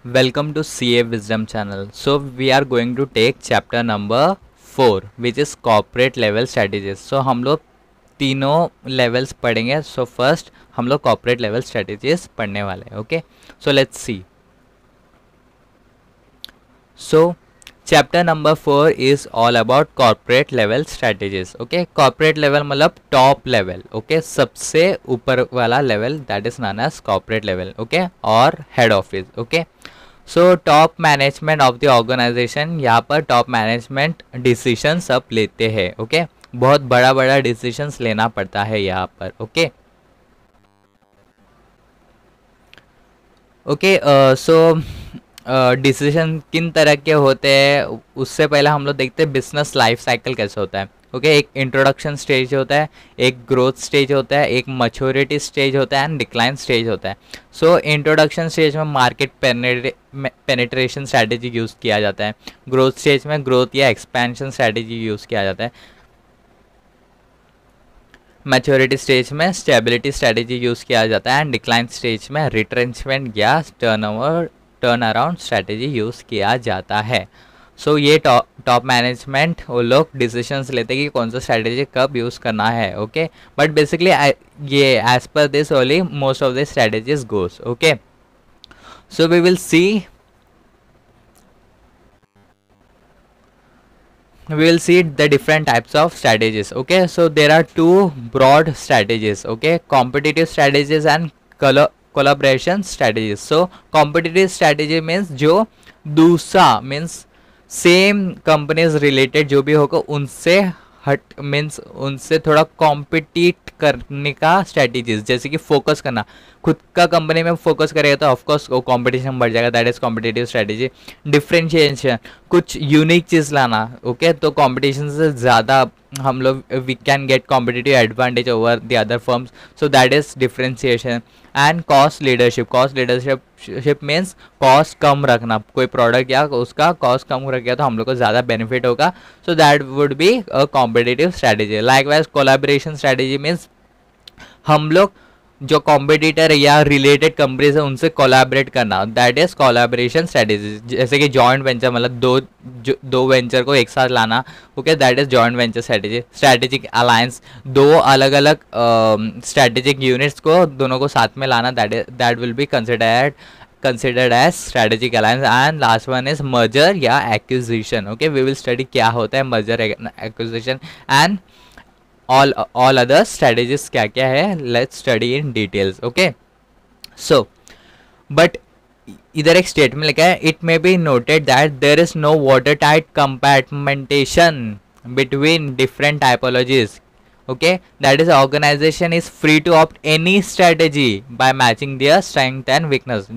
Welcome to CA Wisdom channel. So we are going to take chapter number 4 which is corporate level strategies. So हम लोग तीनों levels पढ़ेंगे. So first हम लोग corporate level strategies पढ़ने वाले हैं. Okay. So let's see. So chapter number 4 is all about corporate level strategies. Okay, corporate level मतलब टॉप लेवल. ओके, सबसे ऊपर वाला level that is known as corporate level. Okay, और head office. Okay, so top management of the organisation, यहाँ पर top management decision सब लेते हैं. ओके, बहुत बड़ा बड़ा डिसीजंस लेना पड़ता है यहाँ पर. ओके ओके सो डिसीजन किन तरह के होते हैं उससे पहले हम लोग देखते हैं बिजनेस लाइफ साइकिल कैसे होता है. ओके, एक इंट्रोडक्शन स्टेज होता है, एक ग्रोथ स्टेज होता है, एक मैच्योरिटी स्टेज होता है एंड डिक्लाइन स्टेज होता है. सो इंट्रोडक्शन स्टेज में मार्केट पेनिट्रेशन स्ट्रैटेजी यूज़ किया जाता है. ग्रोथ स्टेज में ग्रोथ या एक्सपेंशन स्ट्रैटेजी यूज़ किया जाता है. मैच्योरिटी स्टेज में स्टेबिलिटी स्ट्रैटेजी यूज़ किया जाता है एंड डिक्लाइन स्टेज में रिट्रेंचमेंट या टर्न अराउंड स्ट्रैटेजी यूज़ किया जाता है. सो ये टॉप मैनेजमेंट वो लोग डिसीजंस लेते हैं कि कौन सा स्ट्रैटेजी कब यूज़ करना है. ओके, बट बेसिकली ये as per this only most of the strategies goes. Okay, so we will see the different types of strategies. Okay, so there are two broad strategies. Okay, competitive strategies and collaboration strategies. So competitive strategy means जो दूसरा means same companies related जो भी होगा उनसे हट means उनसे थोड़ा compete करने का स्ट्रैटेजीज, जैसे कि फोकस करना. खुद का कंपनी में फोकस करेगा तो ऑफकोर्स वो कॉम्पिटिशन बढ़ जाएगा, that is competitive strategy. Differentiation, कुछ यूनिक चीज़ लाना. ओके, तो कॉम्पिटिशन से ज़्यादा हम लोग we can get competitive advantage over the other firms, so that is differentiation. And cost leadership means cost कम रखना. कोई प्रोडक्ट या उसका कॉस्ट कम रख गया तो हम लोग को ज़्यादा बेनिफिट होगा, so that would be a competitive strategy. Likewise collaboration strategy means हम लोग जो कॉम्पिटिटर या रिलेटेड कंपनीज है उनसे कोलैबोरेट करना, दैट इज कोलैबोरेशन स्ट्रैटेजी. जैसे कि जॉइंट वेंचर मतलब दो वेंचर को एक साथ लाना. Okay, that is joint venture strategy. Strategic alliance, दो अलग अलग स्ट्रैटेजिक यूनिट्स को दोनों को साथ में लाना, that will be considered as strategic alliance. And last one is merger या acquisition. Okay, we will study क्या होता है merger acquisition and all other strategies क्या क्या है, let's study in details. Okay, so but इधर एक स्टेटमेंट लिखा है, it may be noted that there is no watertight compartmentation between different typologies. okay, that is organization is free to opt any strategy by matching their strength and weakness.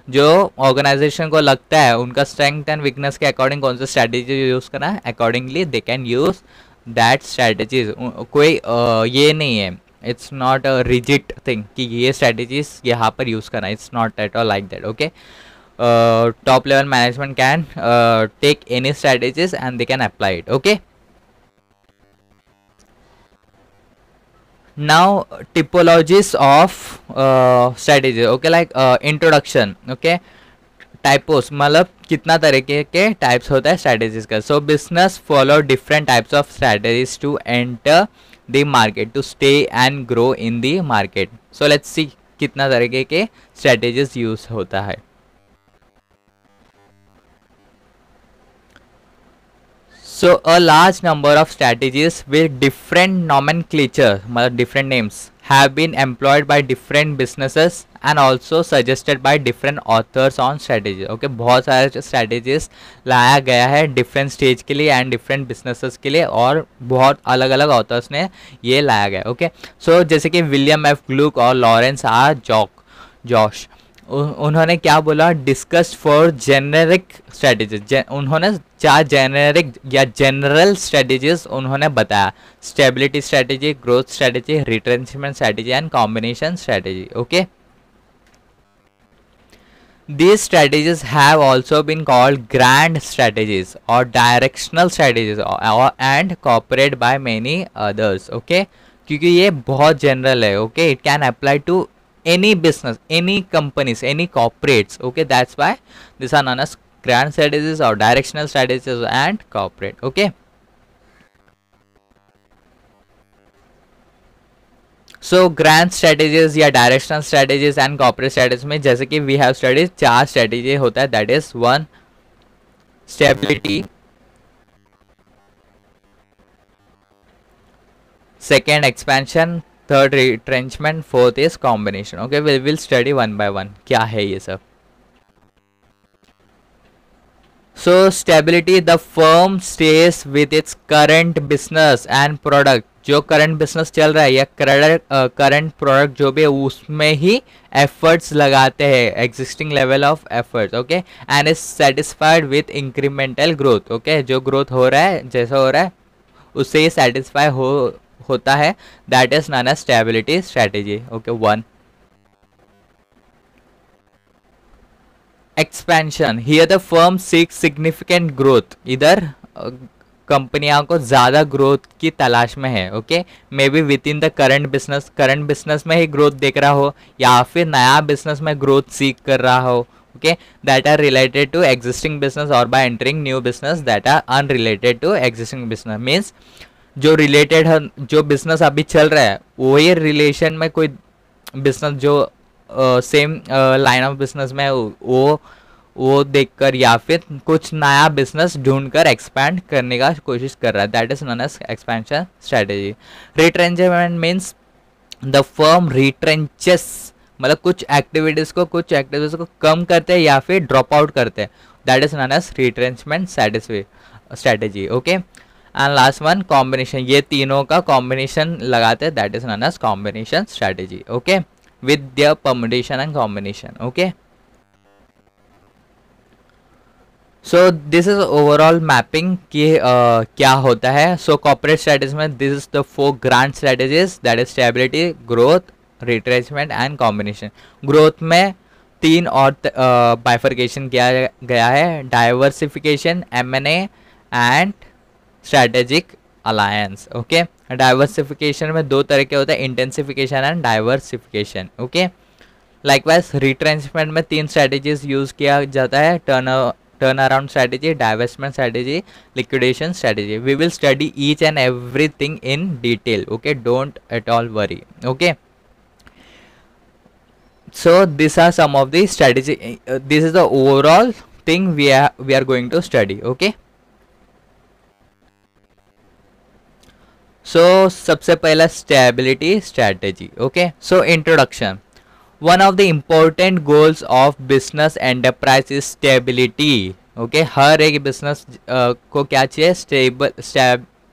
जो organisation को लगता है उनका strength and weakness के according कौन सा strategy use करना है, accordingly they can use that strategies. कोई ये नहीं है, it's not a rigid thing कि ये स्ट्रैटेजीज यहाँ पर यूज़ करना, it's not at all like that. Okay, top level management can take any strategies and they can apply it. Okay, now typologies of strategy. Okay, like introduction. Okay, टाइपोस मतलब कितना तरीके के types होता है strategies का. So business follow different types of strategies to enter the market, to stay and grow in the market. So let's see कितना तरीके के स्ट्रैटेजीज यूज होता है. So a large number of strategies with different nomenclature, different names, have been employed by different businesses and also suggested by different authors on strategy. Okay, बहुत सारे strategies लाया गया है different stage के लिए and different businesses के लिए, और बहुत अलग अलग authors ने ये लाया गया. Okay, so जैसे कि विलियम एफ ग्लुक और लॉरेंस आर जॉश, उन्होंने क्या बोला, डिस्कस फॉर जेनेरिक स्ट्रेटेजीज. उन्होंने 4 जेनेरिक या जनरल स्ट्रेटेजीज उन्होंने बताया. Stability strategy, growth strategy, retrenchment strategy and combination strategy. Okay, these strategies have also been called grand strategies or directional strategies and cooperated by many others. Okay, क्योंकि ये बहुत general है. Okay, it can apply to any business, any companies, any corporates. Okay, that's why these are known as grand strategies or directional strategies and corporate. Okay, so grand strategies या directional strategies and corporate strategies में जैसे कि we have studies 4 strategy होता है, that is 1 stability, second expansion, third retrenchment, fourth is combination. Okay, we will study one by one क्या है ये सब. So stability, the firm stays with its current business and product. जो current business चल रहा है या करंट प्रोडक्ट जो भी है उसमें ही एफर्ट्स लगाते हैं, existing level of efforts. Okay, and is satisfied with incremental growth. Okay, जो ग्रोथ हो रहा है, जैसा हो रहा है उससे ही सेटिस्फाई होता है. That is known as stability strategy. Okay, 1 expansion, here the firm seek significant growth. इधर कंपनियां को ज़्यादा ग्रोथ की तलाश में है. Okay, maybe within the current business में ही ग्रोथ देख रहा हो या फिर नया बिजनेस में ग्रोथ सीख कर रहा हो. Okay, that are related to existing business और by entering new business that are unrelated to existing business. Means जो रिलेटेड है, जो बिजनेस अभी चल रहा है वही रिलेशन में कोई बिजनेस जो सेम लाइन ऑफ बिजनेस में वो देखकर या फिर कुछ नया बिजनेस ढूंढकर एक्सपैंड करने का कोशिश कर रहा है. That is known as expansion strategy. Retrenchment means the firm retrenches, मतलब कुछ एक्टिविटीज को कम करते हैं या फिर ड्रॉप आउट करते हैं. That is known as retrenchment strategy. Okay, and last one combination, ये तीनों का कॉम्बिनेशन लगाते हैं. That is known as combination strategy. Okay, with their permutation and combination. Okay, so this is overall mapping कि क्या होता है. so corporate strategies में this is the 4 grand strategies, that is stability, growth, retrenchment and combination. growth में 3 और bifurcation किया गया है, diversification, M&A and strategic alliance. Okay, diversification में 2 तरह के होते हैं, intensification and diversification. Okay, likewise retrenchment में 3 स्ट्रेटेजीज यूज किया जाता है, turn around strategy, divestment strategy, liquidation strategy. We will study each and everything in detail. Okay, don't at all worry. Okay, so these are some of the strategy, this is the overall thing we are going to study. Okay, so सबसे पहला stability strategy. Okay, so introduction. One of the important goals of business enterprise is stability. Okay, हर एक business को क्या चाहिए,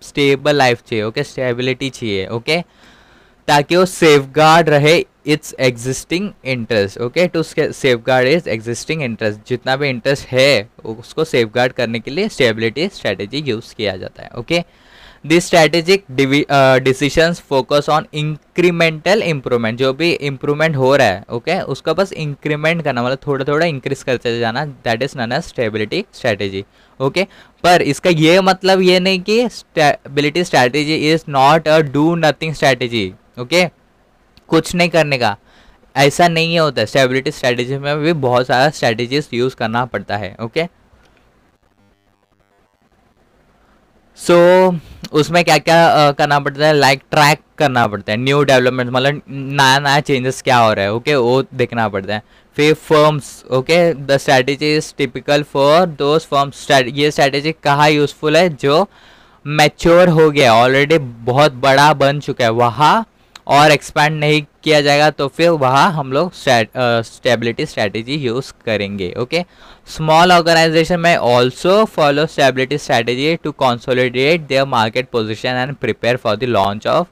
stable life चाहिए. Okay, stability चाहिए. Okay, ताकि वो सेफगार्ड रहे its existing interest. Okay, to safeguard is existing interest, जितना भी इंटरेस्ट है उसको सेफगार्ड करने के लिए स्टेबिलिटी स्ट्रेटेजी यूज किया जाता है. Okay, this strategic decisions focus on incremental improvement, जो भी इम्प्रूवमेंट हो रहा है ओके उसका बस इंक्रीमेंट करना, मतलब थोड़ा थोड़ा इंक्रीज करते जाना. That is known as stability strategy. Okay, पर इसका ये मतलब ये नहीं कि stability strategy is not a do nothing strategy. Okay, कुछ नहीं करने का, ऐसा नहीं होता. स्टेबिलिटी स्ट्रेटेजी में भी बहुत सारा स्ट्रेटेजीज यूज करना पड़ता है. ओके, सो उसमें क्या क्या करना पड़ता है, लाइक ट्रैक करना पड़ता है न्यू डेवलपमेंट, मतलब नया नया चेंजेस क्या हो रहा है. ओके, वो देखना पड़ता है. फिर firms, okay, the strategy is typical for those firms. ये स्ट्रेटेजी कहाँ यूजफुल है, जो मैच्योर हो गया, ऑलरेडी बहुत बड़ा बन चुका है, वहाँ और एक्सपैंड नहीं किया जाएगा, तो फिर वहाँ हम लोग स्टेबिलिटी स्ट्रेटेजी यूज़ करेंगे. ओके, स्मॉल ऑर्गेनाइजेशन में also follow stability strategy to consolidate their market position and prepare for the launch of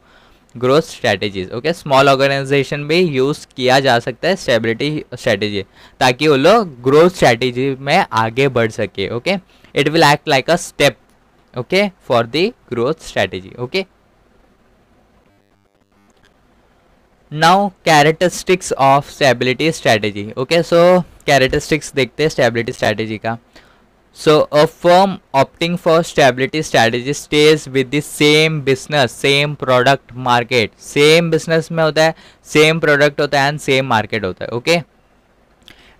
growth strategies. Okay, small organization भी यूज़ किया जा सकता है स्टेबिलिटी स्ट्रेटेजी, ताकि वो लोग ग्रोथ स्ट्रेटेजी में आगे बढ़ सके. Okay, it will act like a step okay for the growth strategy. Okay, now characteristics of stability strategy. Okay, so characteristics देखते हैं स्टेबिलिटी स्ट्रेटेजी का. So a firm opting for stability strategy stays with the same business, same product market. Same business में होता है, same product होता है and same market होता है. Okay,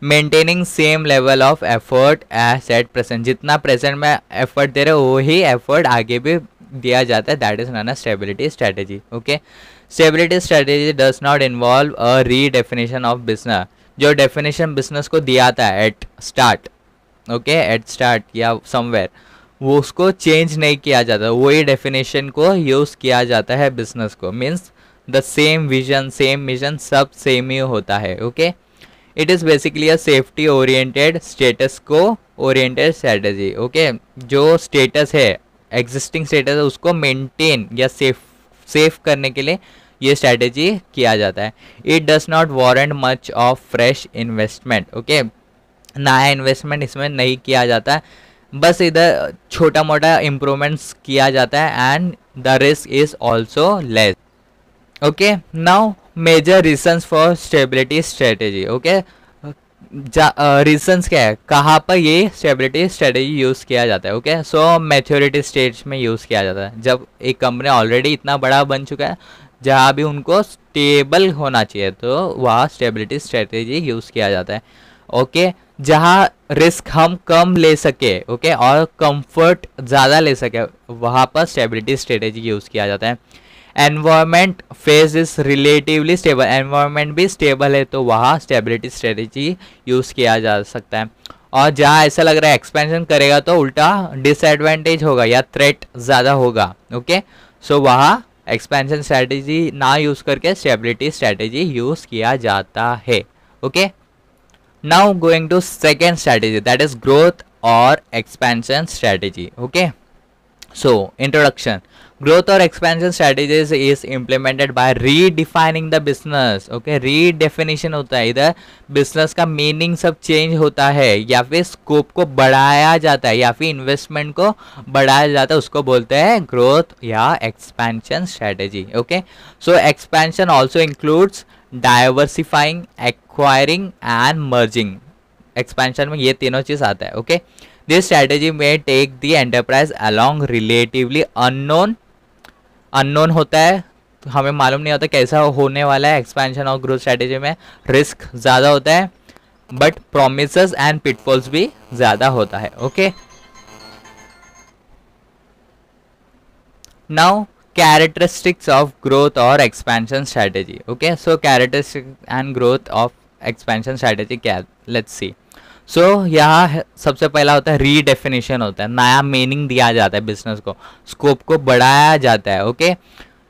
maintaining same level of effort as at present. जितना present में effort दे रहे हो वही एफर्ट आगे भी दिया जाता है. That is known a stability strategy. Okay, stability strategy does not involve a redefinition of business. जो डेफिनेशन बिजनेस को दिया था at start, okay, at start या समवेयर, वो उसको चेंज नहीं किया जाता. वही डेफिनेशन को यूज़ किया जाता है बिजनेस को. Means the same vision, same mission, सब सेम ही होता है. Okay, it is basically a safety oriented, status को ओरिएंटेड स्ट्रेटेजी. ओके, जो स्टेटस है, एग्जिस्टिंग स्टेटस है, उसको मेंटेन या सेफ करने के लिए ये स्ट्रेटेजी किया जाता है. It does not warrant much of fresh investment. Okay, नया इन्वेस्टमेंट इसमें नहीं किया जाता है, बस इधर छोटा मोटा इम्प्रूवमेंट्स किया जाता है and the risk is also less. Okay, now major reasons for stability strategy. Okay, reasons क्या है, कहाँ पर ये स्टेबिलिटी स्ट्रेटेजी यूज़ किया जाता है. ओके, सो मैच्योरिटी स्टेज में यूज़ किया जाता है. जब एक कंपनी ऑलरेडी इतना बड़ा बन चुका है, जहाँ भी उनको स्टेबल होना चाहिए, तो वहाँ स्टेबिलिटी स्ट्रेटेजी यूज़ किया जाता है. ओके, जहाँ रिस्क हम कम ले सके, ओके, और कंफर्ट ज़्यादा ले सके, वहाँ पर स्टेबिलिटी स्ट्रेटेजी यूज़ किया जाता है. Environment phase is relatively stable. Environment भी स्टेबल है तो वहाँ स्टेबिलिटी स्ट्रेटेजी यूज़ किया जा सकता है. और जहाँ ऐसा लग रहा है एक्सपेंशन करेगा तो उल्टा डिसएडवांटेज होगा या थ्रेट ज़्यादा होगा. ओके, सो वहाँ एक्सपेंशन स्ट्रेटेजी ना यूज़ करके स्टेबिलिटी स्ट्रेटेजी यूज़ किया जाता है. Okay, now going to second strategy, that is growth और expansion strategy. Okay, so introduction. Growth or expansion strategies is implemented by redefining the business. Okay, redefinition होता है, इधर business का meaning सब change होता है, या फिर स्कोप को बढ़ाया जाता है, या फिर इन्वेस्टमेंट को बढ़ाया जाता है, उसको बोलते हैं ग्रोथ या expansion strategy. Okay, so expansion also includes diversifying, acquiring and merging. Expansion में ये तीनों चीज़ आता है. Okay, This strategy may take the enterprise along relatively unknown होता है, हमें मालूम नहीं होता कैसा होने वाला है. एक्सपेंशन और ग्रोथ स्ट्रेटेजी में रिस्क ज़्यादा होता है, बट प्रोमिसेस एंड पिटफॉल्स भी ज़्यादा होता है. Okay, now characteristics of growth और expansion strategy. Okay, so characteristics and growth of expansion strategy क्या, लेट्स सी. सो यहाँ सबसे पहला होता है रीडेफिनेशन होता है, नया मीनिंग दिया जाता है बिजनेस को, स्कोप को बढ़ाया जाता है. Okay,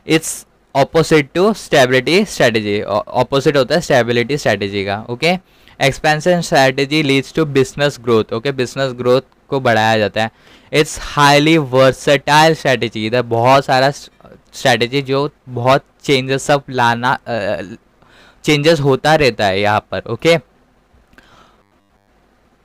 it's opposite to stability strategy, opposite होता है स्टेबिलिटी स्ट्रेटेजी का. Okay, expansion strategy leads to business growth. Okay, business growth को बढ़ाया जाता है. इट्स हाईली वर्सेटाइल स्ट्रेटेजी, इधर बहुत सारा स्ट्रेटेजी जो बहुत चेंजेस सब लाना, चेंजेस होता रहता है यहाँ पर. Okay,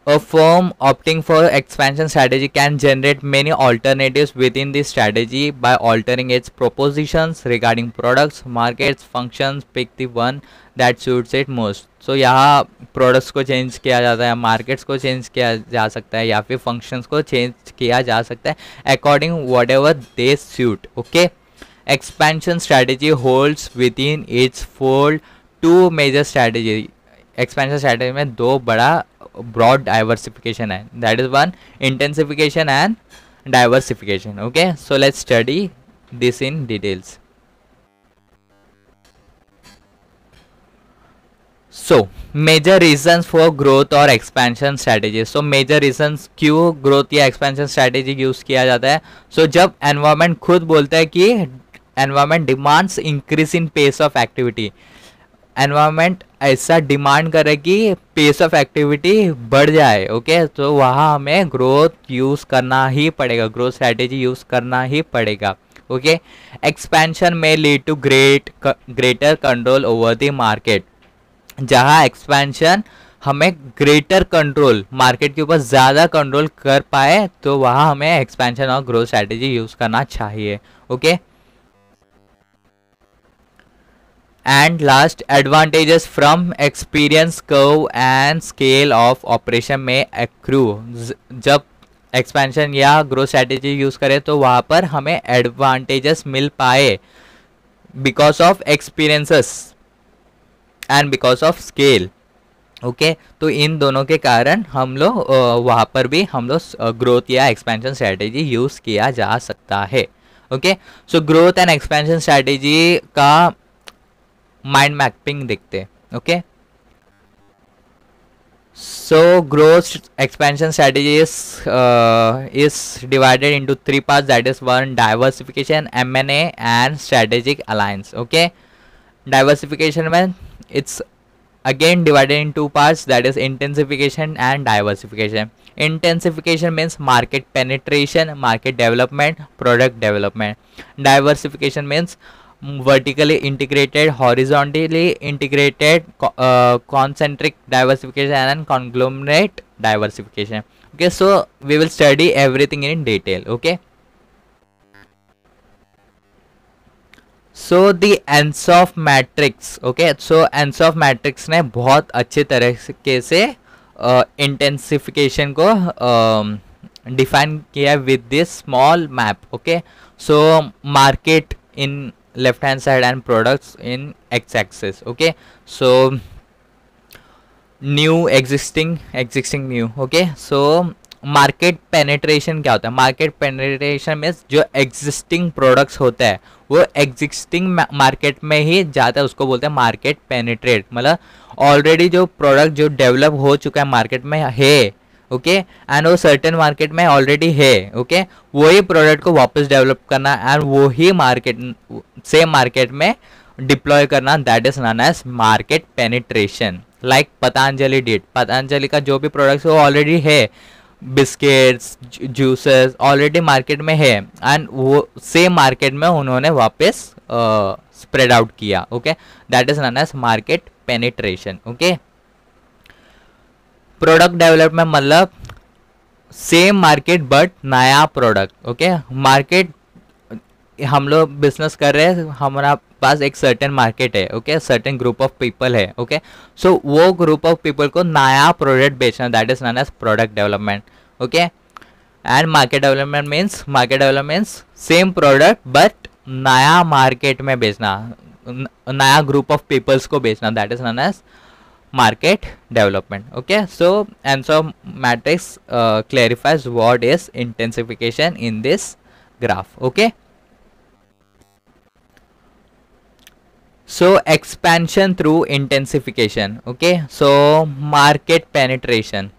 A firm opting for expansion strategy can generate many alternatives within the strategy by altering its propositions regarding products, markets, functions. Pick the one that suits it most. So यहाँ products को change किया जाता है, markets को change किया जा सकता है, या फिर functions को change किया जा सकता है according whatever they suit. Okay, expansion strategy holds within its fold two major strategy. Expansion strategy में दो बड़ा ब्रॉड डाइवर्सिफिकेशन है, that is one intensification and diversification. Okay, so let's study this in details. So major reasons for growth और expansion strategy. So major reasons क्यों growth या expansion strategy use किया जाता है. सो जब एनवायरमेंट खुद बोलता है कि environment demands increase in pace of activity, environment ऐसा डिमांड करे कि पेस ऑफ एक्टिविटी बढ़ जाए. ओके, तो वहाँ हमें ग्रोथ यूज़ करना ही पड़ेगा, ग्रोथ स्ट्रैटेजी यूज़ करना ही पड़ेगा. ओके, एक्सपेंशन में lead to greater control over the market. जहाँ एक्सपेंशन हमें ग्रेटर कंट्रोल, मार्केट के ऊपर ज़्यादा कंट्रोल कर पाए, तो वहाँ हमें एक्सपेंशन और ग्रोथ स्ट्रैटेजी यूज़ करना चाहिए. Okay, and last, advantages from experience curve and scale of operation में एक्रू. जब एक्सपेंशन या ग्रोथ स्ट्रैटेजी यूज़ करें तो वहाँ पर हमें एडवांटेजेस मिल पाए because of experiences and because of scale. Okay, तो इन दोनों के कारण हम लोग वहाँ पर भी हम लोग ग्रोथ या एक्सपेंशन स्ट्रैटेजी यूज़ किया जा सकता है। Okay, so growth and expansion strategy का माइंड मैपिंग देखते हैं। Okay, so growth expansion strategy is divided into three parts, that is one, diversification, M&A and strategic alliance. Okay, diversification means it's again divided in two parts, that is intensification and diversification. Intensification means market penetration, market development, product development. Diversification means vertically integrated, horizontally integrated, concentric diversification and conglomerate diversification. Okay, so we will study everything in detail. Okay, so the Ansoff matrix. Okay, so Ansoff matrix ने बहुत अच्छे तरीके से intensification को define किया with this small map. Okay, so market in left hand side and products in X axis. Okay, so new existing existing new. Okay, so market penetration क्या होता है? मार्केट पेनिट्रेशन में जो एग्जिस्टिंग प्रोडक्ट्स होता है वो existing market में ही जाता है, उसको बोलते हैं मार्केट पेनिट्रेट। मतलब ऑलरेडी जो प्रोडक्ट जो डेवलप हो चुका है मार्केट में है, ओके, एंड वो सर्टेन मार्केट में ऑलरेडी है, ओके, वही प्रोडक्ट को वापस डेवलप करना एंड वही मार्केट सेम मार्केट में डिप्लॉय करना, that is known as market penetration. Like Patanjali did, Patanjali का जो भी प्रोडक्ट्स वो ऑलरेडी है, बिस्किट्स, जूसेस ऑलरेडी मार्केट में है एंड वो सेम मार्केट में उन्होंने वापस स्प्रेड आउट किया। Okay, that is known as market penetration. Okay, product development मतलब सेम मार्केट बट नया प्रोडक्ट। ओके, मार्केट हम लोग बिजनेस कर रहे हैं, हमारा पास एक सर्टेन मार्केट है, okay, certain group of people है, ओके, सो वो ग्रुप ऑफ पीपल को नया प्रोडक्ट बेचना, that is known as product development. Okay, and market development means same product but नया मार्केट में बेचना, नया ग्रुप ऑफ पीपल्स को बेचना, that is known as market development. Okay, so ANSOF matrix clarifies what is intensification in this graph. Okay, so expansion through intensification. Okay, so market penetration,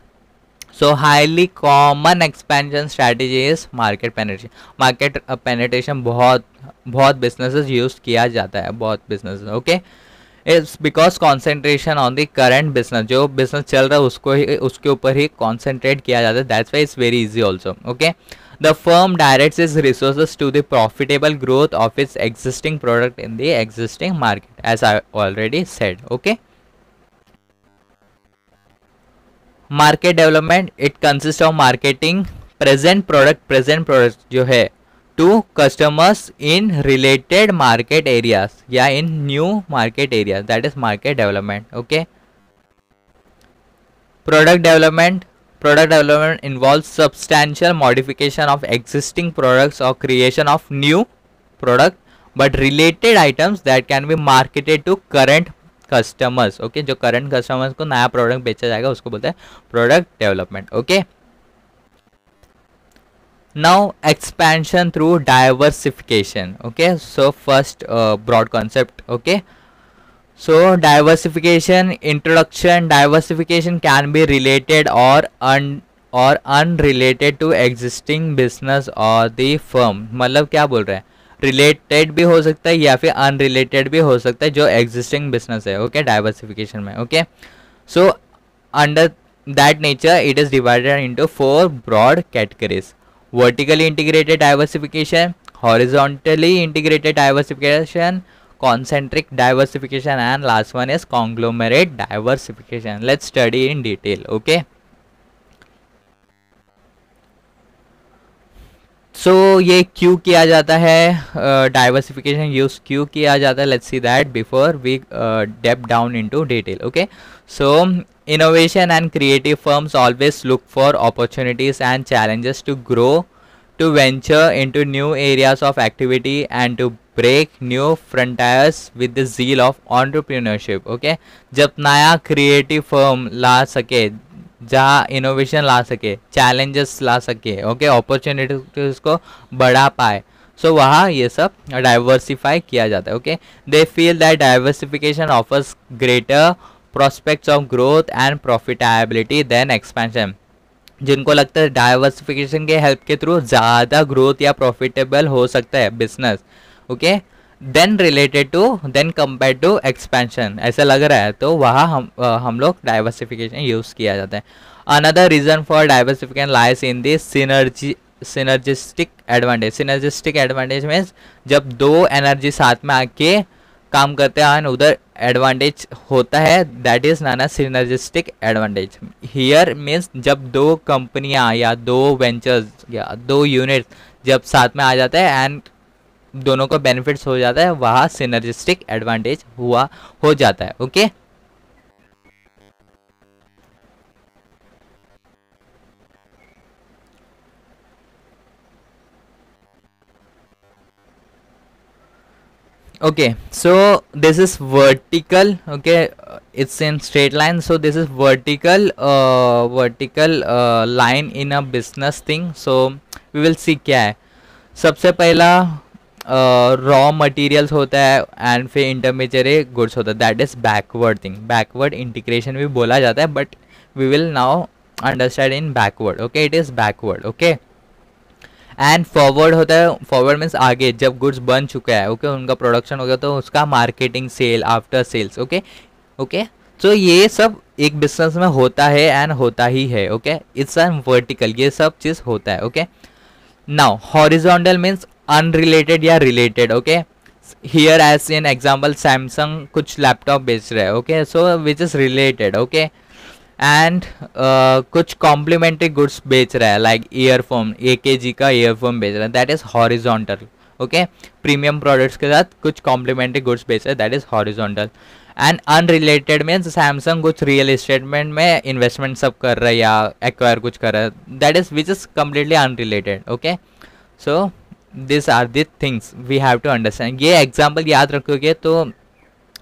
so highly common expansion strategy is market penetration. Market penetration बहुत businesses use किया जाता है, बहुत businesses. Okay, it's because concentration on the current business, जो business चल रहा है उसको ही उसके ऊपर ही कॉन्सेंट्रेट किया जाता है, that's why it's very easy also. Okay, the firm directs is resources to the profitable growth of its existing product in the existing market, as I already said. Okay, market development it consist of marketing present product जो है to customers in related market areas या in new market areas, that is market development. Okay, product development involves substantial modification of existing products or creation of new product but related items that can be marketed to current customers. Okay, जो current customers को नया product बेचा जाएगा उसको बोलते हैं product development. Okay, now expansion through diversification. Okay, so first broad concept. Okay, so diversification introduction, diversification can be related or unrelated to existing business or the firm. मतलब क्या बोल रहे हैं, रिलेटेड भी हो सकता है या फिर अनरिलेटेड भी हो सकता है जो एग्जिस्टिंग बिजनेस है। ओके, डाइवर्सिफिकेशन में। Okay, so under that nature it is divided into 4 broad categories: vertically integrated diversification, horizontally integrated diversification, concentric diversification, and last one is conglomerate diversification. Let's study in detail. Okay, सो ये क्यों किया जाता है, diversification use क्यों किया जाता है, let's see that before we deep down into detail. Okay, so innovation and creative firms always look for opportunities and challenges to grow, to venture into new areas of activity and to break new frontiers with the zeal of entrepreneurship. Okay, जब नया creative firm ला सके, जहाँ innovation ला सके, challenges ला सके, okay, opportunities को बढ़ा पाए, सो वहाँ ये सब डाइवर्सिफाई किया जाता है. Okay, they feel that diversification offers greater prospects of growth and profitability than expansion. जिनको लगता है डाइवर्सिफिकेशन के हेल्प के थ्रू ज़्यादा ग्रोथ या प्रॉफिटेबल हो सकता है business, okay, then related to, then compare to expansion, ऐसा लग रहा है, तो वहाँ हम लोग डाइवर्सिफिकेशन यूज़ किया जाता है. Another reason for diversification lies in this synergistic advantage. Synergistic advantage means जब दो एनर्जी साथ में आके काम करते हैं उधर एडवांटेज होता है, that is known as synergistic advantage. Here means जब दो कंपनियां या दो वेंचर्स या दो यूनिट्स जब साथ में आ जाते हैं एंड दोनों को बेनिफिट्स हो जाता है, वहाँ सिनर्जिस्टिक एडवांटेज हो जाता है. Okay, okay, so this is vertical. Okay, it's in straight line, so this is vertical line in a business thing. So we will see क्या है. सबसे पहला रॉ मटेरियल्स होता है एंड फिर इंटरमीडिएट गुड्स होता है, that is backward thing. Backward integration भी बोला जाता है, but we will now understand in backward. Okay, it is backward. Okay, and forward होता है. फॉरवर्ड मीन्स आगे, जब गुड्स बन चुका है, ओके, उनका प्रोडक्शन हो गया तो उसका marketing, sale, after sales. Okay, okay, तो ये सब एक बिजनेस में होता है एंड होता ही है. ओके, इट्स एन वर्टिकल, ये सब चीज़ होता है. Okay, now horizontal means unrelated या related. Okay, here as in example Samsung कुछ लैपटॉप बेच रहा है. Okay, so which is related. Okay, and कुछ कॉम्प्लीमेंट्री गुड्स बेच रहा है, लाइक ईयरफोन, AKG का ईयरफोन बेच रहा है, that is horizontal. Okay, premium products के साथ कुछ कॉम्प्लीमेंट्री गुड्स बेच रहा है, that is horizontal. And unrelated means Samsung कुछ रियल एस्टेटमेंट में इन्वेस्टमेंट सब कर रहा है या एक्वायर कुछ कर रहा है, that is which is completely unrelated. Okay, so this are the things we have to understand. ये एग्जाम्पल याद रखोगे तो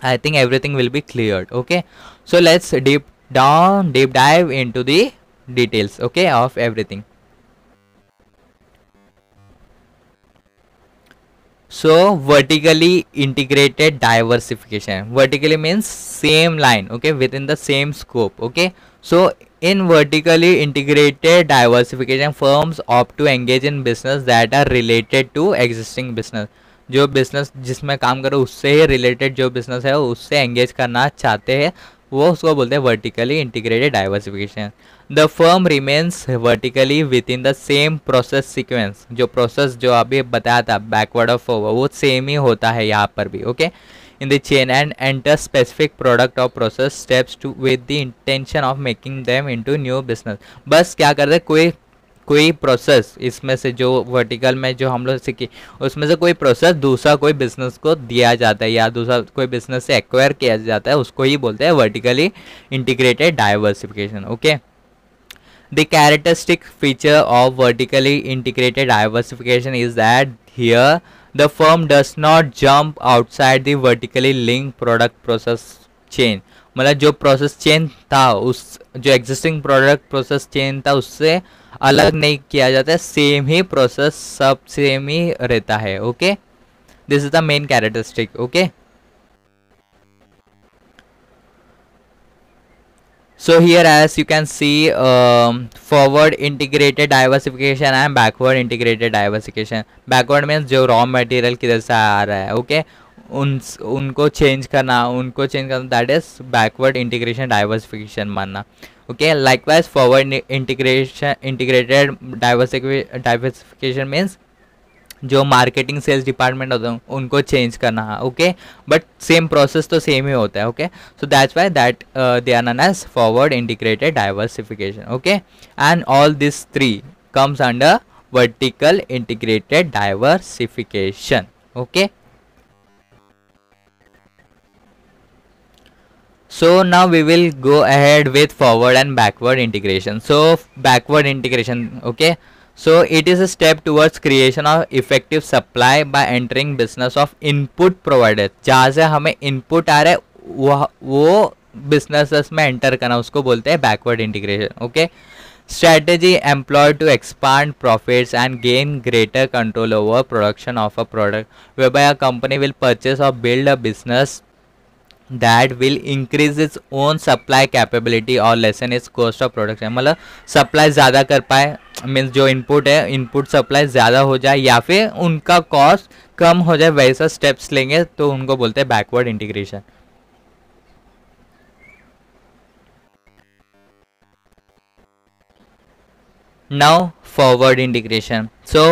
I think everything will be cleared. Okay, so let's deep dive into the details, okay, of everything. So vertically integrated diversification. Vertically means same line, okay, within the same scope. Okay, so in vertically integrated diversification, firms opt to engage in business that are related to existing business. जो business जिसमें काम करो उससे ही related जो business है उससे engage करना चाहते हैं, वो उसको बोलते हैं vertically integrated diversification. The firm remains vertically with in the same process sequence. जो प्रोसेस जो अभी बताया था बैकवर्ड और फॉरवर्ड, वो सेम ही होता है यहाँ पर भी. Okay, in the chain and enter specific product or process steps to with the intention of making them into new business. बस क्या करते हैं, कोई प्रोसेस इसमें से जो वर्टिकल में जो हम लोग सीखी उसमें से कोई प्रोसेस दूसरा कोई बिजनेस को दिया जाता है या दूसरा कोई बिजनेस से एक्वायर किया जाता है, उसको ही बोलते हैं vertically integrated diversification. Okay, the characteristic feature of vertically integrated diversification is that here the firm does not jump outside the vertically link product process chain. मतलब जो प्रोसेस चेन था, उस जो एग्जिस्टिंग प्रोडक्ट प्रोसेस चेन था उससे अलग नहीं किया जाता है, सेम ही प्रोसेस सब सेम ही रहता है. Okay, this is the main characteristic. Okay, so here as you can see forward integrated diversification and backward integrated diversification. backward means जो रॉ मटेरियल किधर से आ रहा है, ओके, उनको चेंज करना that is backward integration diversification मानना. Okay, likewise forward integrated diversification means जो मार्केटिंग सेल्स डिपार्टमेंट होते हैं उनको चेंज करना है. ओके, बट सेम प्रोसेस तो सेम ही होता है. Okay, so that's why that they are known as forward integrated diversification. Okay, and all this three comes under vertical integrated diversification. Okay. So now we will go ahead with forward and backward integration. So backward integration, okay. So it is a step towards creation of effective supply by entering business of input provider. जहाँ से हमें input आ रहा है वो businesses में enter करना, उसको बोलते हैं backward integration. Okay. Strategy employed to expand profits and gain greater control over production of a product, whereby a company will purchase or build a business that will increase its own supply capability or lessen its cost of production. मतलब supply ज़्यादा कर पाए, means जो input है input supply ज़्यादा हो जाए या फिर उनका कॉस्ट कम हो जाए, वैसा स्टेप्स लेंगे तो उनको बोलते हैं backward integration. Now forward integration. So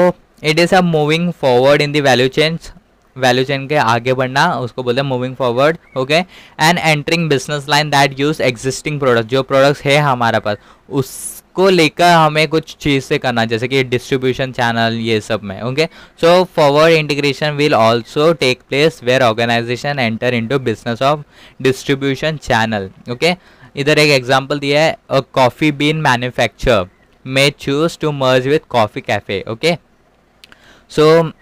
it is a moving forward in the value chain के आगे बढ़ना, उसको बोलते हैं moving forward. Okay. And entering business line that use existing product, जो प्रोडक्ट्स है हमारा पास उसको लेकर हमें कुछ चीज़ से करना, जैसे कि डिस्ट्रीब्यूशन चैनल ये सब में. Okay. So forward integration will also take place where organization enter into business of distribution channel. Okay. इधर एक एग्जांपल दिया है, a coffee bean manufacture may choose to merge with coffee cafe. Okay. So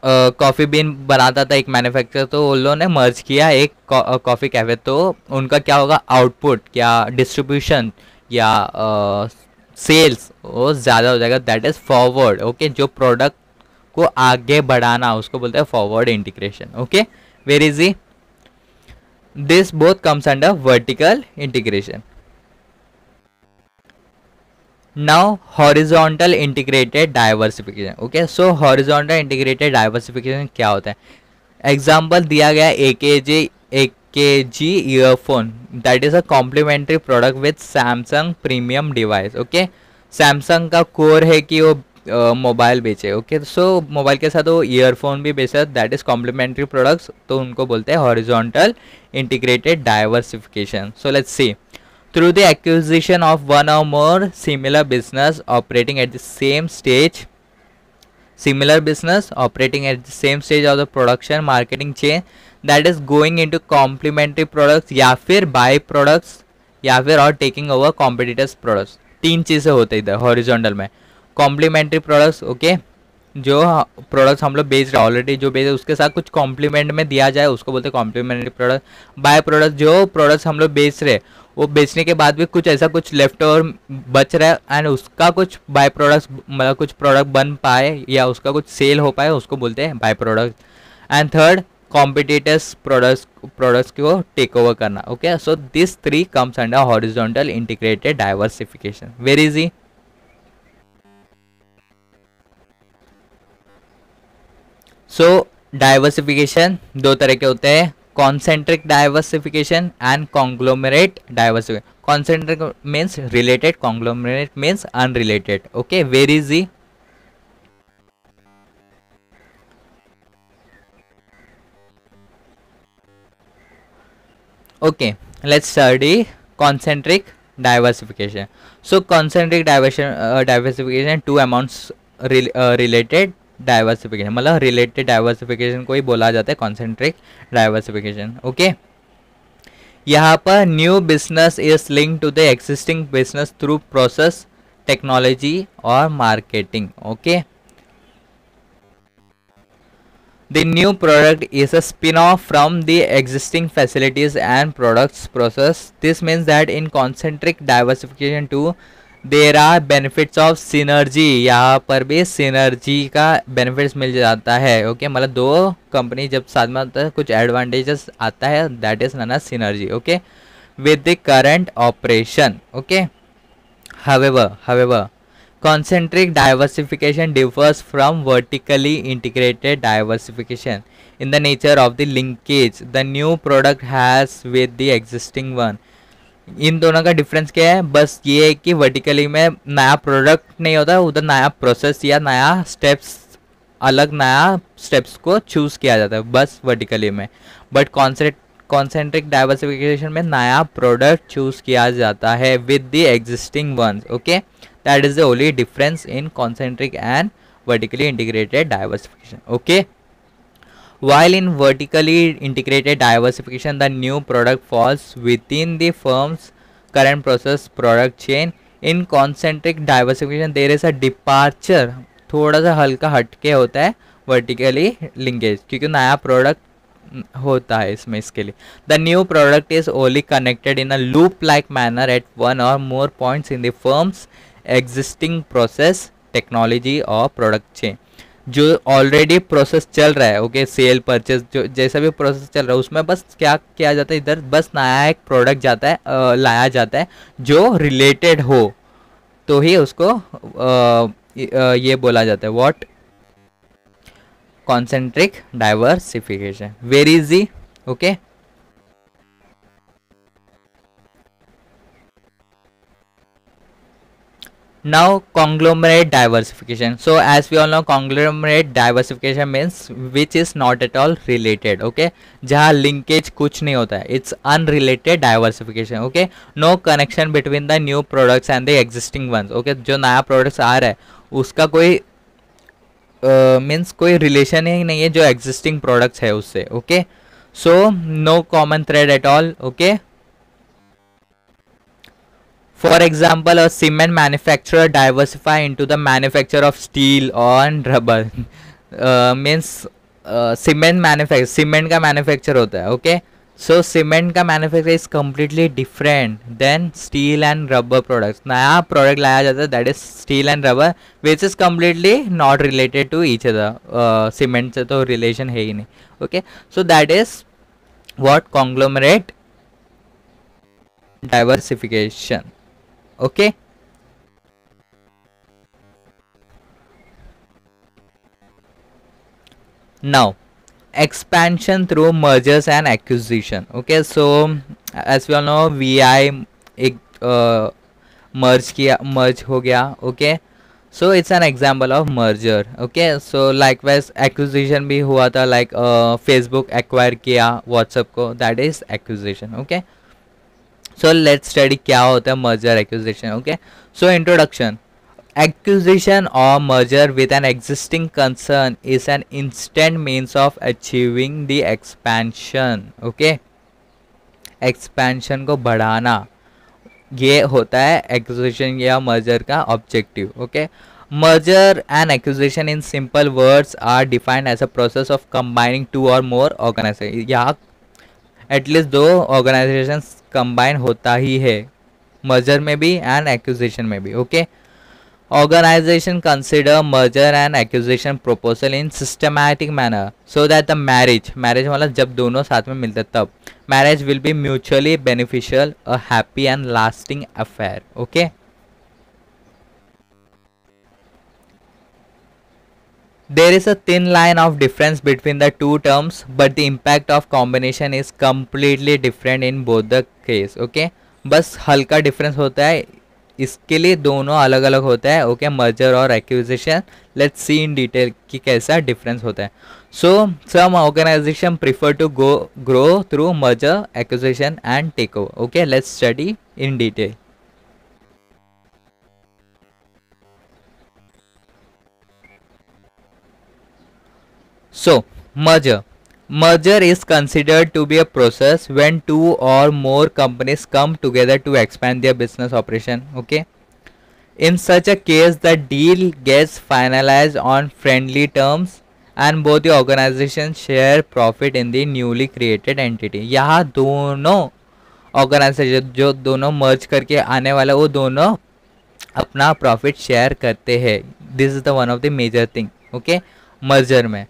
coffee bean बनाता था एक manufacture, तो उन लोगों ने मर्ज किया एक कॉफ़ी कैफ़े, तो उनका क्या होगा, आउटपुट या डिस्ट्रीब्यूशन या सेल्स वो ज़्यादा हो जाएगा. That is forward. ओके. जो प्रोडक्ट को आगे बढ़ाना उसको बोलते हैं forward integration. Okay. Very easy. This both comes under vertical integration. Now horizontal integrated diversification. Okay, so horizontal integrated diversification क्या होता है? एग्जाम्पल दिया गया AKG earphone, that is a complementary product with Samsung premium device. Okay. Samsung का core है कि वो mobile बेचे. ओके. सो मोबाइल के साथ वो ईयरफोन भी बेचा, दैट इज कॉम्प्लीमेंट्री प्रोडक्ट्स, तो उनको बोलते हैं horizontal integrated diversification. So let's C. Through the acquisition of one or more similar business operating at the same stage of the production marketing chain, that is going into complementary products या फिर buy products या फिर और taking over competitors products. तीन चीज़ें होते हैं इधर हॉरिजॉन्टल में. कॉम्प्लीमेंट्री प्रोडक्ट्स, ओके, जो प्रोडक्ट्स हम लोग बेच रहे हैं ऑलरेडी, जो बेच रहे उसके साथ कुछ कॉम्प्लीमेंट में दिया जाए उसको बोलते हैं कॉम्प्लीमेंट्री प्रोडक्ट. बाय प्रोडक्ट, जो प्रोडक्ट्स हम लोग बेच रहे वो बेचने के बाद भी कुछ ऐसा कुछ लेफ्ट ओवर बच रहा है एंड उसका कुछ बाय प्रोडक्ट्स, मतलब कुछ प्रोडक्ट बन पाए या उसका कुछ सेल हो पाए, उसको बोलते हैं by product. And third, competitors products को टेक ओवर करना. Okay. So this three comes under horizontal integrated diversification. Very easy. So diversification दो तरह के होते हैं, concentric diversification and conglomerate diversification. Concentric means related, conglomerate means unrelated. Okay, very easy. Okay, let's study concentric diversification. So concentric diversification, two amounts related diversification, मतलब related diversification को ही बोला जाता है कॉन्सेंट्रिक डाइवर्सिफिकेशन. ओके. यहाँ पर new business is link to the existing business through process, technology और marketing. Okay. The new product is a spin off from the existing facilities and products process. This means that in concentric diversification too there are benefits of synergy. यहाँ पर भी synergy का benefits मिल जाता है. Okay. मतलब दो company जब साथ में आता है कुछ एडवांटेजेस आता है, that is known as synergy. Okay. With the current operation. Okay. However concentric diversification differs from vertically integrated diversification in the nature of the linkage the new product has with the existing one. इन दोनों का difference क्या है? बस ये है कि vertically में नया प्रोडक्ट नहीं होता, उधर नया प्रोसेस या नया स्टेप्स, अलग नया स्टेप्स को चूज किया जाता है बस वर्टिकली में. बट कॉन्सेंट्रिक डाइवर्सिफिकेशन में नया प्रोडक्ट चूज किया जाता है with the existing ones. Okay, that is the only difference in concentric and vertically integrated diversification. Okay. While in vertically integrated diversification, the new product falls within the firm's current process product chain. In concentric diversification, there is a departure, थोड़ा सा हल्का हटके होता है vertically linkage, क्योंकि नया product होता है इसमें, इसके लिए the new product is only connected in a loop like manner at one or more points in the firm's existing process technology और प्रोडक्ट चेन. जो ऑलरेडी प्रोसेस चल रहा है, ओके, सेल परचेज जो जैसा भी प्रोसेस चल रहा है उसमें बस क्या किया जाता है, इधर बस नया एक प्रोडक्ट जाता है, लाया जाता है जो रिलेटेड हो, तो ही उसको ये बोला जाता है what, concentric diversification. Very easy. Okay. Now conglomerate diversification. So as we all know, conglomerate diversification means which is not at all related. Okay, जहाँ linkage कुछ नहीं होता है, it's unrelated diversification. Okay, no connection between the new products and the existing ones. Okay, जो नया products आ रहा है उसका कोई मीन्स कोई रिलेशन ही नहीं है जो existing products है उससे. Okay, so no common thread at all. Okay. For example, a cement manufacturer diversify into the manufacture of steel and rubber. Means cement manufacture, cement का manufacture होता है. Okay, so cement का manufacture is completely different than steel and rubber products. नया product लाया जाता है, that is steel and rubber, which is completely not related to each other. Cement से तो relation है ही नहीं. Okay, so that is what conglomerate diversification. Okay. Now expansion through mergers and acquisition. Okay, so as we all know VI एक merge हो गया. Okay, so it's an example of merger. Okay, so likewise acquisition भी हुआ था, like Facebook acquire किया WhatsApp को, that is acquisition. Okay, so let's study क्या होता है merger acquisition. Okay, so introduction. Acquisition or merger with an existing concern is an instant means of achieving the expansion. Okay, expansion को बढ़ाना, ये होता है acquisition या merger का objective. Okay, merger and acquisition in simple words are defined as a process of combining two or more organizations. यहाँ at least दो organisation combine होता ही है, मर्जर में भी एंड एक्विजिशन में भी. Okay, organization consider merger and acquisition proposal in systematic manner so that the marriage मतलब जब दोनों साथ में मिलते तब marriage will be mutually beneficial, a happy and lasting affair. Okay, there is a thin line of difference between the two terms, but the impact of combination is completely different in both the case. Okay, बस हल्का difference होता है, इसके लिए दोनों अलग अलग होता है. ओके, मर्जर और acquisition. Let's see in detail कि कैसा डिफरेंस होता है. So some organisation prefer to grow through merger, acquisition and take over. Okay, let's study in detail. So, merger is considered to be a process when two or more companies come together to expand their business operation. Okay, in such a case the deal gets finalized on friendly terms and both the organizations share profit in the newly created entity. यहाँ दोनों organisation जो दोनों मर्ज करके आने वाला वो दोनों अपना प्रॉफिट शेयर करते हैं. This is the one of the major thing. Okay, merger में.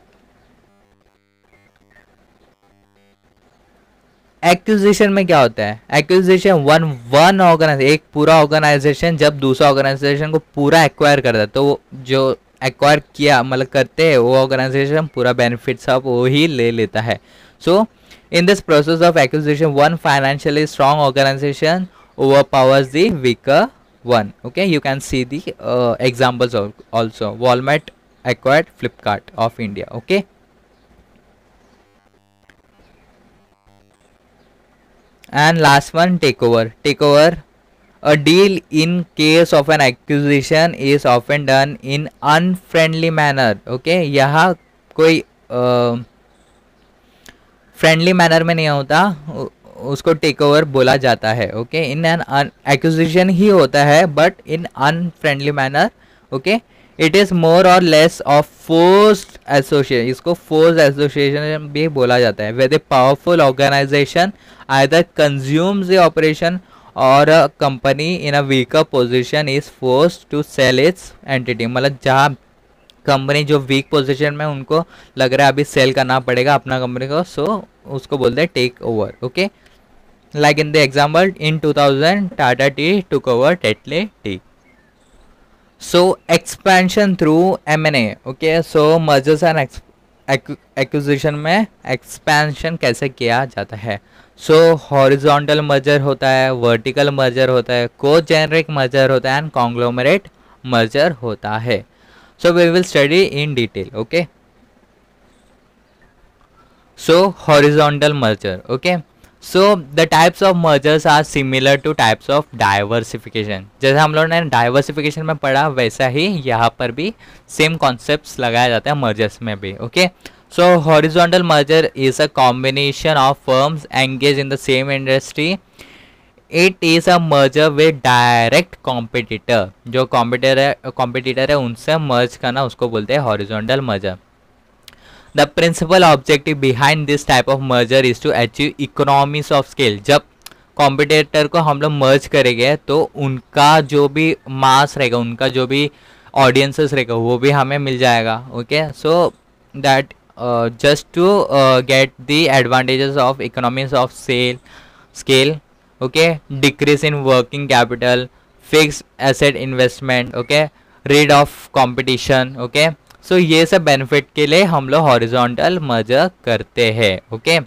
एक्विजिशन में क्या होता है? एक्विजिशन वन ऑर्गेनाइजेशन, एक पूरा ऑर्गेनाइजेशन जब दूसरा ऑर्गेनाइजेशन को पूरा एक्वायर करता है तो जो एक्वायर किया मतलब करते हैं वो ऑर्गेनाइजेशन पूरा बेनिफिट सब वो ही ले लेता है. So in this process of acquisition one financially strong organisation overpowers the weaker one. Okay, you can see the examples also. Walmart acquired Flipkart of India. Okay, and last one, takeover. A deal in case of an acquisition is often done in unfriendly manner. Okay, यहाँ कोई friendly manner में नहीं होता, उसको take over बोला जाता है. Okay, in an acquisition ही होता है but in unfriendly manner. Okay, it is more or less of forced association. इसको फोर्स्ड एसोसिएशन भी बोला जाता है. Where the powerful organisation either consumes the operation or a company in a weaker position is forced to sell its entity. मतलब जहाँ company जो week position में उनको लग रहा है अभी सेल करना पड़ेगा अपना कंपनी को, सो उसको बोलते हैं take over. Okay, like in the example in 2000 Tata tea took over Tetley tea. So expansion through M&A. Okay, so mergers and acquisition में एक्सपेंशन कैसे किया जाता है. सो हॉरिजॉन्टल मर्जर होता है, वर्टिकल मर्जर होता है, को जेनरिक मर्जर होता है एंड कॉन्ग्लोमरेट मर्जर होता है. So we will study in detail. Okay, so horizontal merger. Okay, so the types of mergers are similar to types of diversification. जैसे हम लोगों ने diversification में पढ़ा वैसा ही यहाँ पर भी same concepts लगाया जाता है mergers में भी. Okay, so horizontal merger is a combination of firms engaged in the same industry. It is a merger with direct competitor. जो कॉम्पिटिटर है उनसे मर्ज करना उसको बोलते हैं horizontal merger. The principal objective behind this type of merger is to achieve economies of scale. जब competitor को हम लोग मर्ज करेंगे तो उनका जो भी मास रहेगा, उनका जो भी ऑडियंसेस रहेगा वो भी हमें मिल जाएगा. Okay, so that just to get the advantages of economies of scale. Okay, decrease in working capital, fix asset investment. Okay, rid of competition. Okay, so ये सब बेनिफिट के लिए हम लोग हॉरिजॉन्टल मर्जर करते हैं. Okay,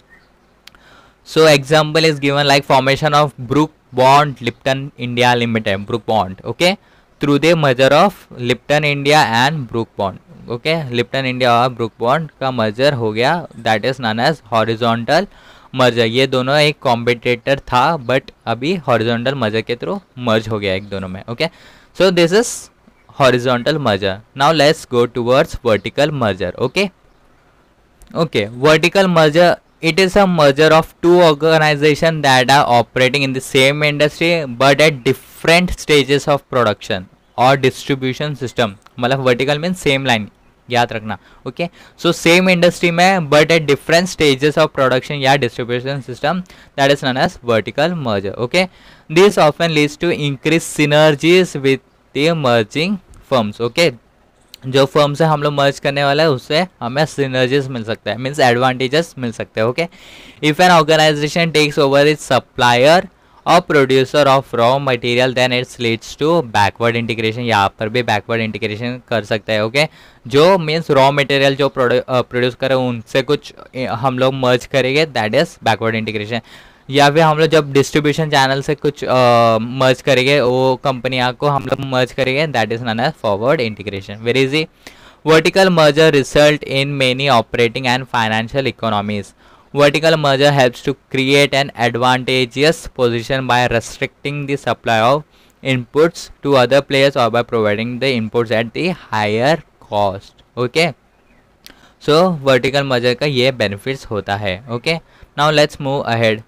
so example is given like formation of Brooke Bond Lipton India limited. Brooke Bond. Okay, through the merger of Lipton India and Brooke Bond. Okay, Lipton India और Brooke Bond का merger हो गया, दैट is known एज हॉरिजॉन्टल मर्जर. ये दोनों एक कॉम्पिटिटर था बट अभी हॉरिजॉन्टल मर्जर के थ्रू मर्ज हो गया एक दोनों में. Okay, so this is horizontal merger. Now let's go towards vertical merger. Okay, okay, vertical merger, it is a merger of two organizations that are operating in the same industry but at different stages of production or distribution system. मतलब vertical means same line, याद रखना. Okay, so same industry में but at different stages of production या distribution system, that is known as vertical merger. Okay, this often leads to increase synergies with the merging firms. Okay, जो firm से हम लोग मर्ज करने वाला है उससे हमें सिनर्जीज मिल सकता है, मीन्स एडवांटेजेस मिल सकते हैं. Okay, if an organisation takes over its supplier or producer of raw material then its leads to backward integration. यहाँ पर भी बैकवर्ड इंटीग्रेशन कर सकते हैं. ओके, जो मीन्स रॉ मटेरियल जो प्रोड्यूस करे उनसे कुछ हम लोग मर्ज करेंगे, दैट इज बैकवर्ड इंटीग्रेशन. या फिर हम लोग जब डिस्ट्रीब्यूशन चैनल से कुछ मर्ज करेंगे, वो कंपनियाँ को हम लोग मर्ज करेंगे, that is known as forward integration. Very easy. Vertical merger result in many operating and financial economies. Vertical merger helps to create an advantageous position by restricting the supply of inputs to other players or by providing the inputs at the higher cost. Okay, so vertical merger का ये benefits होता है. Okay, now let's move ahead.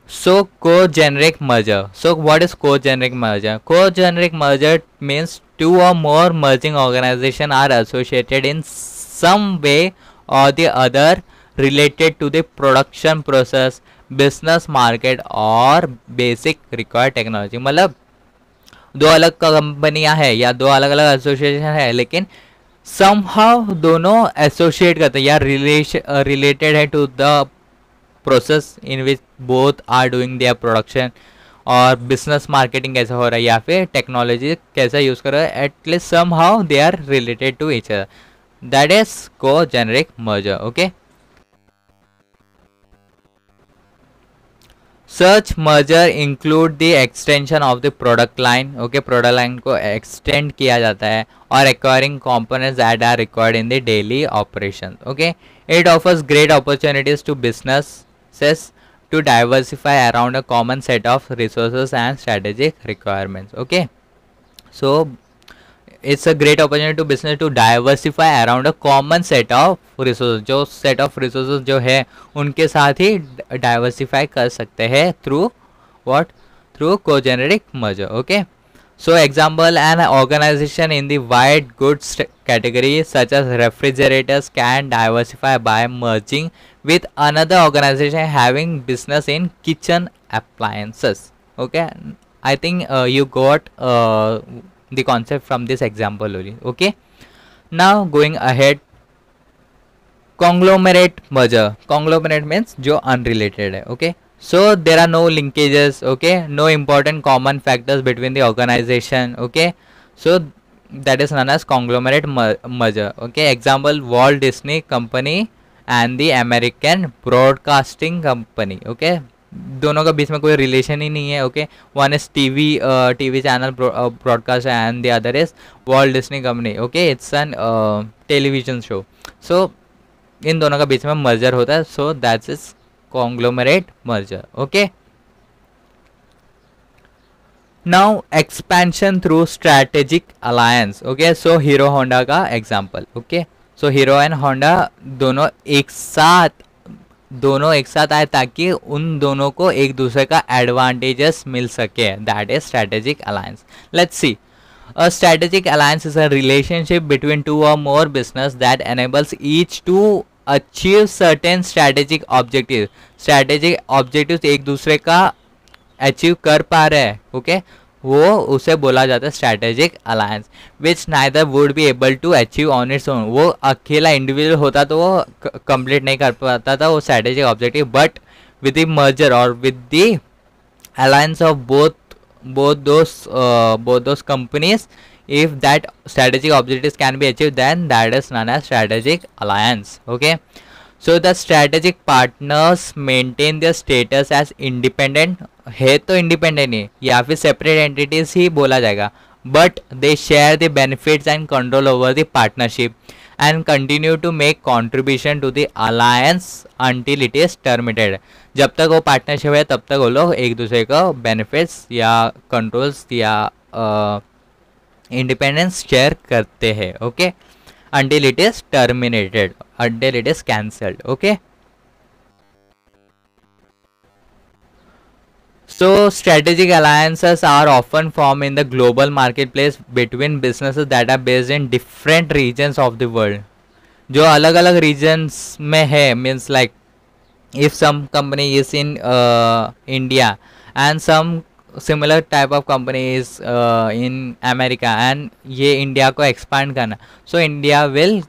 So co-generic merger. So what is co-generic merger? Co-generic merger means two or more merging organizations are associated in some way or the other related to the production process, business market और basic required technology. मतलब दो अलग कंपनियां हैं या दो अलग अलग एसोसिएशन है लेकिन somehow दोनों एसोसिएट करते हैं या रिलेटेड है to the process in which both are doing their production, और बिजनेस मार्केटिंग कैसे हो रहा है या फिर टेक्नोलॉजी कैसे यूज़ कर रहा है, at least somehow they are related to each other. That is co-generic merger. Okay, such merger include the extension of the product line. Okay, product line को extend किया जाता है और acquiring components that are required in the daily operations. Okay, it offers great opportunities to businesses to diversify around a common set of resources and strategic requirements. Okay, so it's a great opportunity to business to diversify around a common set of resources. जो set of resources जो है उनके साथ ही diversify कर सकते हैं through what? Through co-generic merger. Okay, so example, an organization in the white goods category such as refrigerators can diversify by merging with another organization having business in kitchen appliances. Okay, I think you got the concept from this example only. Okay, now going ahead, conglomerate merger. Conglomerate means जो unrelated है. Okay, so there are no linkages. Okay, no important common factors between the organization. Okay, so that is known as conglomerate merger. Okay, example, Walt Disney Company and the American Broadcasting Company. Okay, दोनों का बीच में कोई relation ही नहीं है. Okay, one is TV channel broadcast and the other is Walt Disney company. Okay, it's an television show. So इन दोनों का बीच में मर्जर होता है. So that's is conglomerate merger. Okay, now expansion through strategic alliance. Okay, so Hero Honda का example. Okay, so Hero and Honda दोनों एक साथ आए ताकि उन दोनों को एक दूसरे का एडवांटेजेस मिल सके. That is strategic alliance. Let's see, a strategic alliance is a relationship between two or more business that enables each to achieve certain strategic objective. Strategic objective एक दूसरे का अचीव कर पा रहे हैं. ओके, वो उसे बोला जाता है strategic alliance. Which neither would be able to achieve on its own. वो अकेला इंडिविजुअल होता तो वो कंप्लीट नहीं कर पाता था वो strategic objective. But with the merger और with the alliance of both those companies, if that strategic objectives can be achieved, then that is known as strategic alliance. Okay, so the strategic partners maintain their status as independent. है तो independent ही या फिर separate entities ही बोला जाएगा. But they share the benefits and control over the partnership and continue to make contribution to the alliance until it is terminated. जब तक वो पार्टनरशिप है तब तक वो लोग एक दूसरे को बेनिफिट्स या कंट्रोल्स या इंडिपेंडेंस शेयर करते हैं. Okay, until it is terminated, until it is cancelled. Okay, so strategic alliances are often formed in the global marketplace between businesses that are based in different regions of the world. जो अलग अलग regions में है, means like if some company is in India and some similar type of company is in America and ये India को expand करना, so India will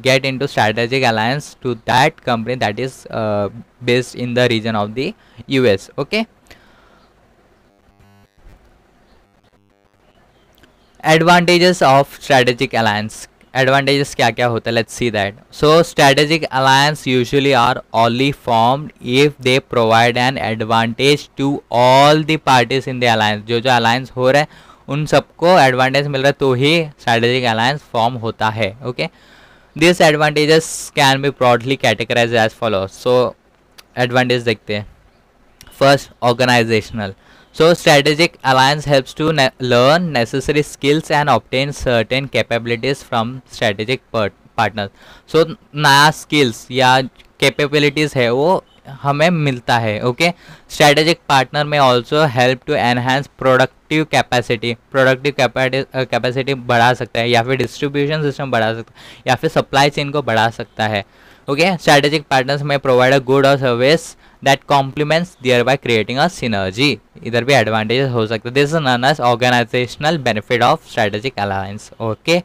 get into strategic alliance to that company that is based in the region of the US. Okay, advantages of strategic alliance. Advantages क्या क्या होता है, let's see that. So strategic alliance usually are only formed if they provide an advantage to all the parties in the alliance. जो alliance हो रहा है उन सबको advantage मिल रहा है तो ही strategic alliance form होता है. Okay, these advantages can be broadly categorized as follows. So advantage देखते हैं. First, organizational. So strategic alliance helps to learn necessary skills and obtain certain capabilities from strategic partners. So नया skills या capabilities है वो हमें मिलता है. Okay, strategic partner में also help to enhance productive capacity बढ़ा सकता है या फिर डिस्ट्रीब्यूशन सिस्टम बढ़ा सकता है या फिर सप्लाई चेन को बढ़ा सकता है. ओके, स्ट्रेटेजिक पार्टनर्स में प्रोवाइड अ गुड और service that complements thereby creating a synergy. इधर भी advantages हो सकते हैं. This is known as organizational benefit of strategic alliance. Okay,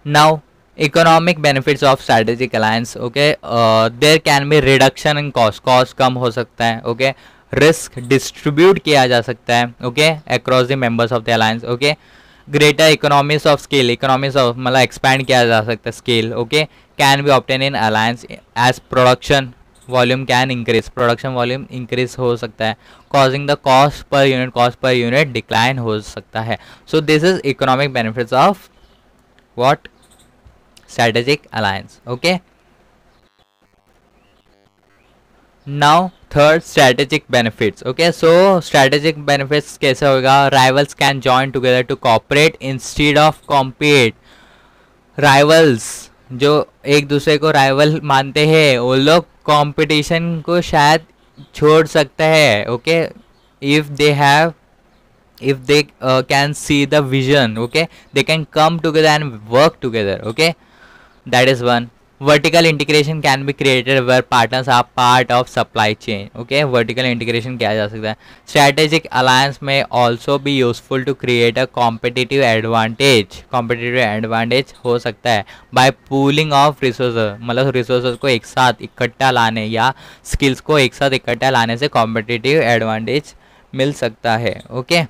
now economic benefits of strategic alliance. Okay, there can be reduction in cost कम हो सकता है. Okay, risk distribute किया जा सकता है. Okay, across the members of the alliance. Okay, greater economies of scale, economies of मतलब expand किया जा सकता है scale. Okay, can be obtain in alliance as production volume can increase, production volume increase हो सकता है. Causing the cost per unit decline हो सकता है. So this is economic benefits of what strategic alliance. Okay. Now third, strategic benefits. Okay, so strategic benefits कैसे होगा? Rivals can join together to cooperate instead of compete. Rivals जो एक दूसरे को rival मानते हैं वो लोग कंपटीशन को शायद छोड़ सकते हैं. Okay, if they have, if they can see the vision, okay, they can come together and work together. Okay, that is one. Vertical integration can be created where partners are part of supply chain. Okay, vertical integration किया जा सकता है. Strategic alliance may also be useful to create a competitive advantage. Competitive advantage हो सकता है by pooling of resources. मतलब resources को एक साथ इकट्ठा लाने या skills को एक साथ इकट्ठा लाने से competitive advantage मिल सकता है. Okay.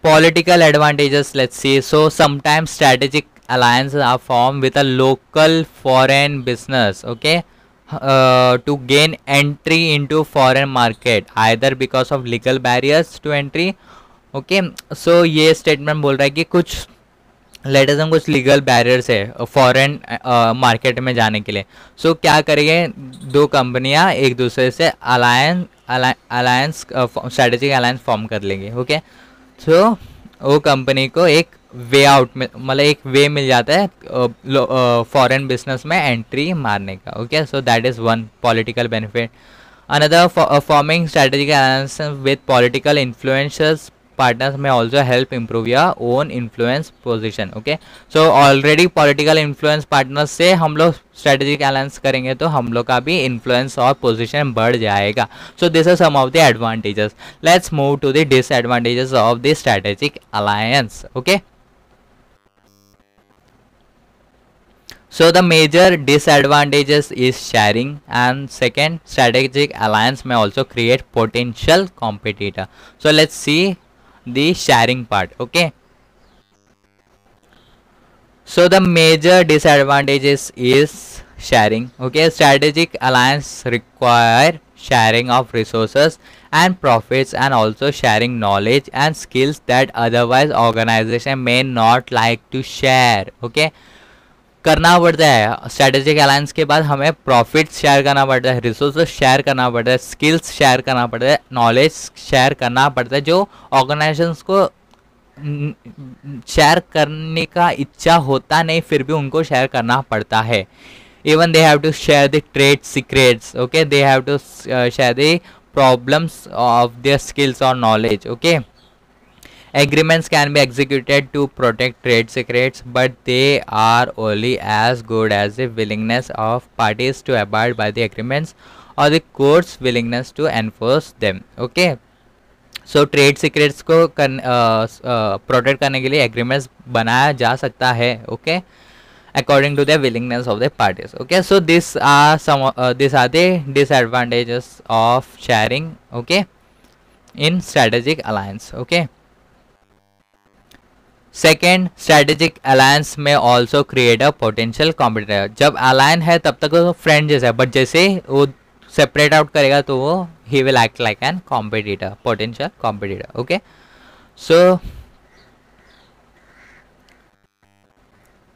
Political advantages, let's see. So sometimes strategic alliances are formed with a local foreign business, okay, to gain entry into foreign market either because of legal barriers to entry. Okay, so ये statement बोल रहा है कि कुछ let us कुछ legal barriers है foreign market में जाने के लिए. सो क्या करेंगे, दो कंपनियां एक दूसरे से अलायंस स्ट्रेटेजिक अलायंस फॉर्म कर लेंगे. ओके, सो वो कंपनी को एक वे आउट में, मतलब एक वे मिल जाता है फॉरेन बिजनेस में एंट्री मारने का. Okay, so that is one political benefit. Another, forming strategic alliance with political influencers partners may also help improve your own influence position. Okay, so already political influence partners से हम लोग strategic alliance करेंगे तो हम लोग का भी influence और position बढ़ जाएगा. So these are some of the advantages. Let's move to the disadvantages of the strategic alliance. Okay, so the major disadvantages is sharing, and second, strategic alliance may also create potential competitor. So let's see the sharing part. Okay, so the major disadvantages is sharing. Okay, strategic alliance require sharing of resources and profits and also sharing knowledge and skills that otherwise organization may not like to share. Okay, करना पड़ता है. Strategic alliance के बाद हमें profit share करना पड़ता है, resources share करना पड़ता है, स्किल्स शेयर करना पड़ता है, नॉलेज शेयर करना पड़ता है, जो ऑर्गेनाइजेशंस को शेयर करने का इच्छा होता नहीं फिर भी उनको शेयर करना पड़ता है. Even they have to share the trade secrets. Okay, they have to share the problems of their skills और knowledge. Okay, agreements can be executed to protect trade secrets, but they are only as good as the willingness of parties to abide by the agreements or the court's willingness to enforce them. Okay, so trade secrets को protect करने के लिए agreements बनाया जा सकता है. Okay, according to the willingness of the parties. Okay, so these are the disadvantages of sharing. Okay, in strategic alliance. Okay, second, strategic alliance में also create a potential competitor. जब alliance है तब तक वो फ्रेंड जैसा है, but जैसे वो सेपरेट आउट करेगा तो वो he will act like an competitor, potential competitor. Okay,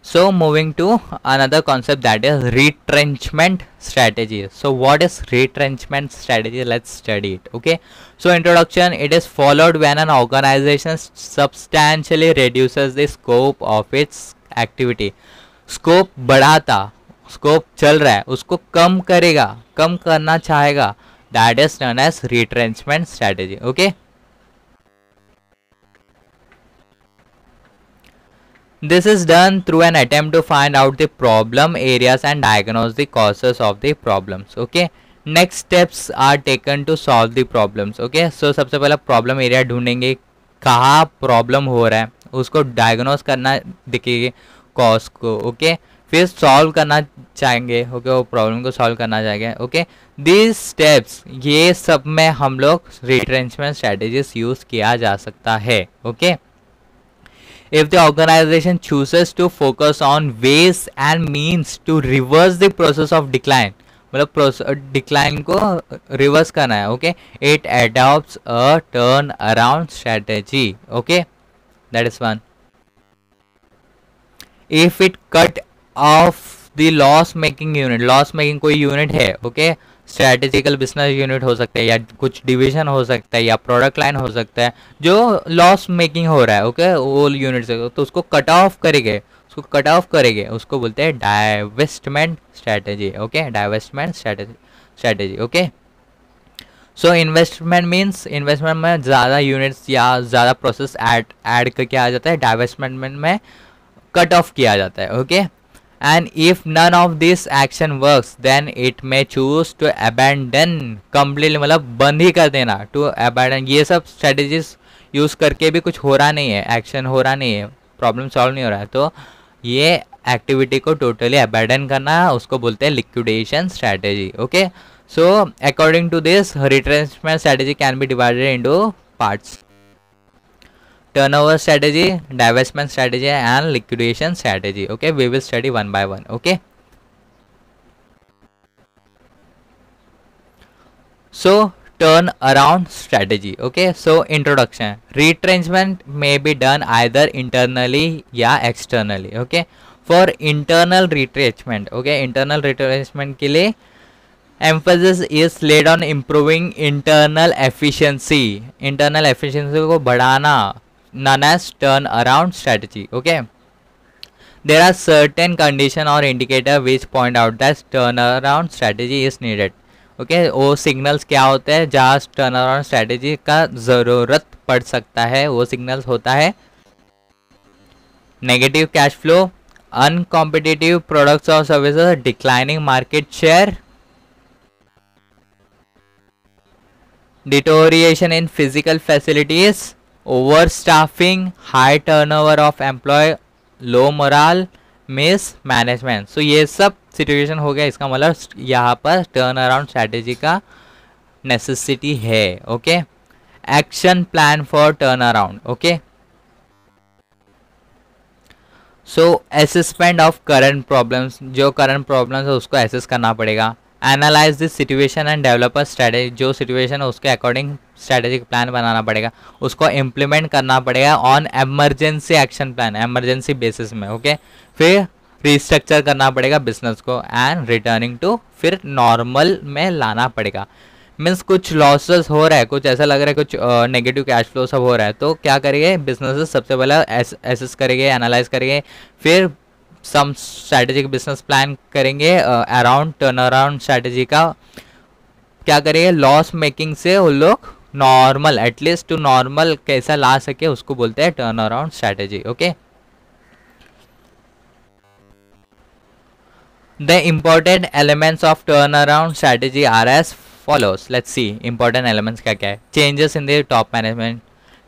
so moving to another concept, that is retrenchment strategy. So what is retrenchment strategy? Let's study it. Okay, so introduction, it is followed when an organization substantially reduces the scope of its activity. Scope बढ़ाता, scope चल रहा है उसको कम करेगा, कम करना चाहेगा, that is known as retrenchment strategy. Okay, this is done through an attempt to find out the problem areas and diagnose the causes of the problems. Okay, next steps are taken to solve the problems. Okay, so सबसे पहला problem area ढूंढेंगे, कहाँ problem हो रहा है उसको diagnose करना दिखेगी कॉज को. ओके, फिर सॉल्व करना चाहेंगे. ओके, वो प्रॉब्लम को सॉल्व करना चाहेंगे. ओके, दिस स्टेप्स, ये सब में हम लोग रिट्रेंचमेंट स्ट्रेटेजीज यूज किया जा सकता है. Okay, if the organization chooses to focus on ways and means to reverse the process of decline, मतलब डिक्लाइन को रिवर्स करना है. Okay, it adopts a turn around strategy. Okay, that is one. If it cut off the loss making unit, loss making कोई unit है, okay, strategical business unit हो सकता है या कुछ डिवीजन हो सकता है या प्रोडक्ट लाइन हो सकता है जो लॉस मेकिंग हो रहा है, ओके, वो यूनिट से, तो उसको कट ऑफ करेंगे, उसको कट ऑफ करेंगे, उसको बोलते हैं divestment strategy, okay, divestment strategy, okay. So investment means investment में ज़्यादा यूनिट्स या ज़्यादा प्रोसेस ऐड करके आ जाता है, डाइवेस्टमेंट में कट ऑफ किया जाता है, okay. And if none of this action works then it may choose to abandon completely, मतलब बंद ही कर देना, टू अबैंडन. ये सब स्ट्रेटेजीज यूज़ करके भी कुछ हो रहा नहीं है, एक्शन हो रहा नहीं है, प्रॉब्लम सॉल्व नहीं हो रहा है, तो ये एक्टिविटी को टोटली अबैंडन करना, उसको बोलते हैं liquidation strategy, okay. So according to this, retrenchment strategy can be divided into parts: turnover strategy, divestment strategy and liquidation strategy, okay. We will study one by one, okay. So turn around strategy, okay. So introduction: retrenchment may be done either internally या externally, okay. For internal retrenchment, okay, internal retrenchment के लिए emphasis is laid on improving internal efficiency, internal efficiency को बढ़ाना, known as turn around strategy, okay. There are certain condition or indicator which point out that turn around strategy is needed, okay. वो signals क्या होते हैं जहाँ turn around strategy का ज़रूरत पड़ सकता है, वो signals होता है negative cash flow, uncompetitive products or services, declining market share, deterioration in physical facilities, overstaffing, high turnover of employee, low morale, mismanagement. So ये सब सिचुएशन हो गया, इसका मतलब यहाँ पर टर्न अराउंड स्ट्रैटेजी का नेसेसिटी है, okay. Action plan for turn around, okay. So assessment of current problems, जो करंट प्रॉब्लम्स है उसको एसेस करना पड़ेगा. Analyse this situation and develop a strategy, जो सिचुएशन है उसके अकॉर्डिंग स्ट्रैटेजिक प्लान बनाना पड़ेगा, उसको इम्प्लीमेंट करना पड़ेगा on emergency action plan, emergency basis में, ओके. फिर रिस्ट्रक्चर करना पड़ेगा बिजनेस को एंड रिटर्निंग टू, फिर नॉर्मल में लाना पड़ेगा. मीन्स कुछ लॉसेस हो रहा है, कुछ ऐसा लग रहा है, कुछ नेगेटिव कैश फ्लो सब हो रहा है, तो क्या करेंगे बिजनेसेस सबसे पहले एसेस करेंगे, एनालाइज करेंगे, फिर सम स्ट्रैटेजिक बिजनेस प्लान करेंगे अराउंड टर्न अराउंड स्ट्रैटेजी का. क्या करेंगे लॉस मेकिंग से वो लोग नॉर्मल, एटलीस्ट टू नॉर्मल कैसा ला सके, उसको बोलते हैं turn around strategy, okay. The important elements of turn around strategy are as follows. Let's see important elements क्या क्या है. Changes in the top management,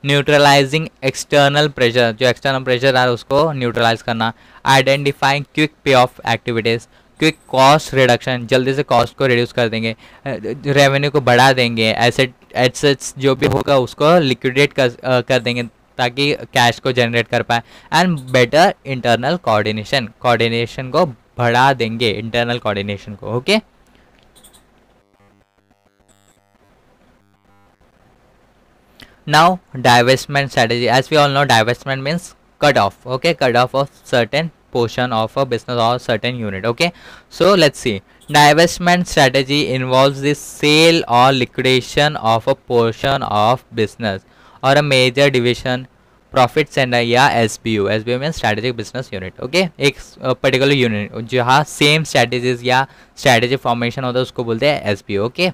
neutralizing external pressure, जो एक्सटर्नल प्रेशर है उसको न्यूट्रलाइज करना. Identifying quick pay off activities, quick cost reduction, जल्दी से cost को रिड्यूस कर देंगे, रेवेन्यू को बढ़ा देंगे, एसेट्स जो भी होगा उसको लिक्विडेट कर देंगे ताकि कैश को जनरेट कर पाए. And better internal coordination, coordination को बढ़ा देंगे, इंटरनल कोऑर्डिनेशन को, okay. Now divestment strategy, as we all know divestment means cut off, okay, cut off of certain portion of a business or certain unit, okay. So let's see, divestment strategy involves the sale or liquidation of a portion of business or a major division, profit center या SBU. SBU means strategic business unit, okay. एक particular unit जहाँ same strategies या strategy formation होता है उसको बोलते हैं SBU, okay.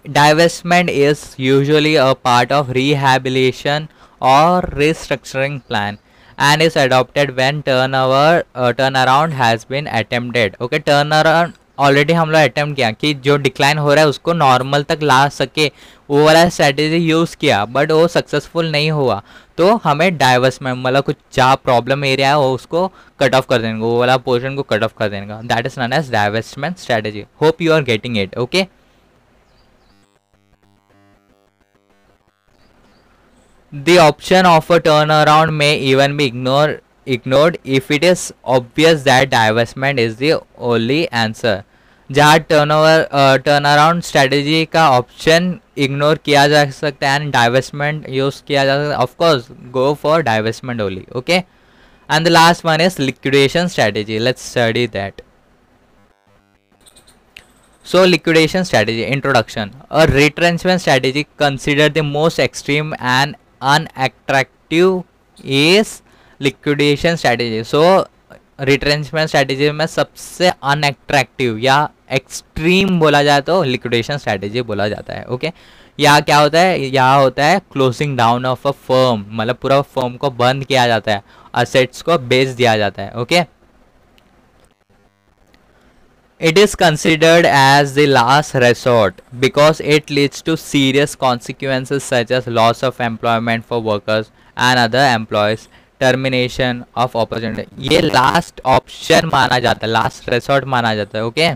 Divestment is usually a part of rehabilitation or restructuring plan and is adopted when turnaround has been attempted, okay. turnaround already हम लोग अटेम्प्ट किया कि जो डिक्लाइन हो रहा है उसको नॉर्मल तक ला सके, वो वाला स्ट्रैटेजी यूज़ किया बट वो सक्सेसफुल नहीं हुआ, तो हमें डाइवर्समेंट मतलब कुछ जहाँ प्रॉब्लम एरिया है वो उसको कट ऑफ कर देने, वो वाला पोर्शन को कट ऑफ कर देने का, that is known as divestment strategy. Hope you are getting it, okay. The option of a turnaround may even be ignored if it is obvious that divestment is the only answer. जहाँ turn around strategy का option ignore किया जा सकता है and divestment use किया जा सकता है, of course go for divestment only. Okay, and the last one is liquidation strategy. Let's study that. So liquidation strategy introduction. A retrenchment strategy considered the most extreme and unattractive is liquidation strategy. So retrenchment strategy में सबसे unattractive या extreme बोला जाए तो liquidation strategy बोला जाता है. Okay, यहाँ क्या होता है, यहाँ होता है closing down of a firm, मतलब पूरा फर्म को बंद किया जाता है, assets को बेच दिया जाता है. Okay, it is considered as the last resort because it leads to serious consequences such as loss of employment for workers and other employees, termination of opportunity. ये last option माना जाता है, last resort माना जाता है. Okay,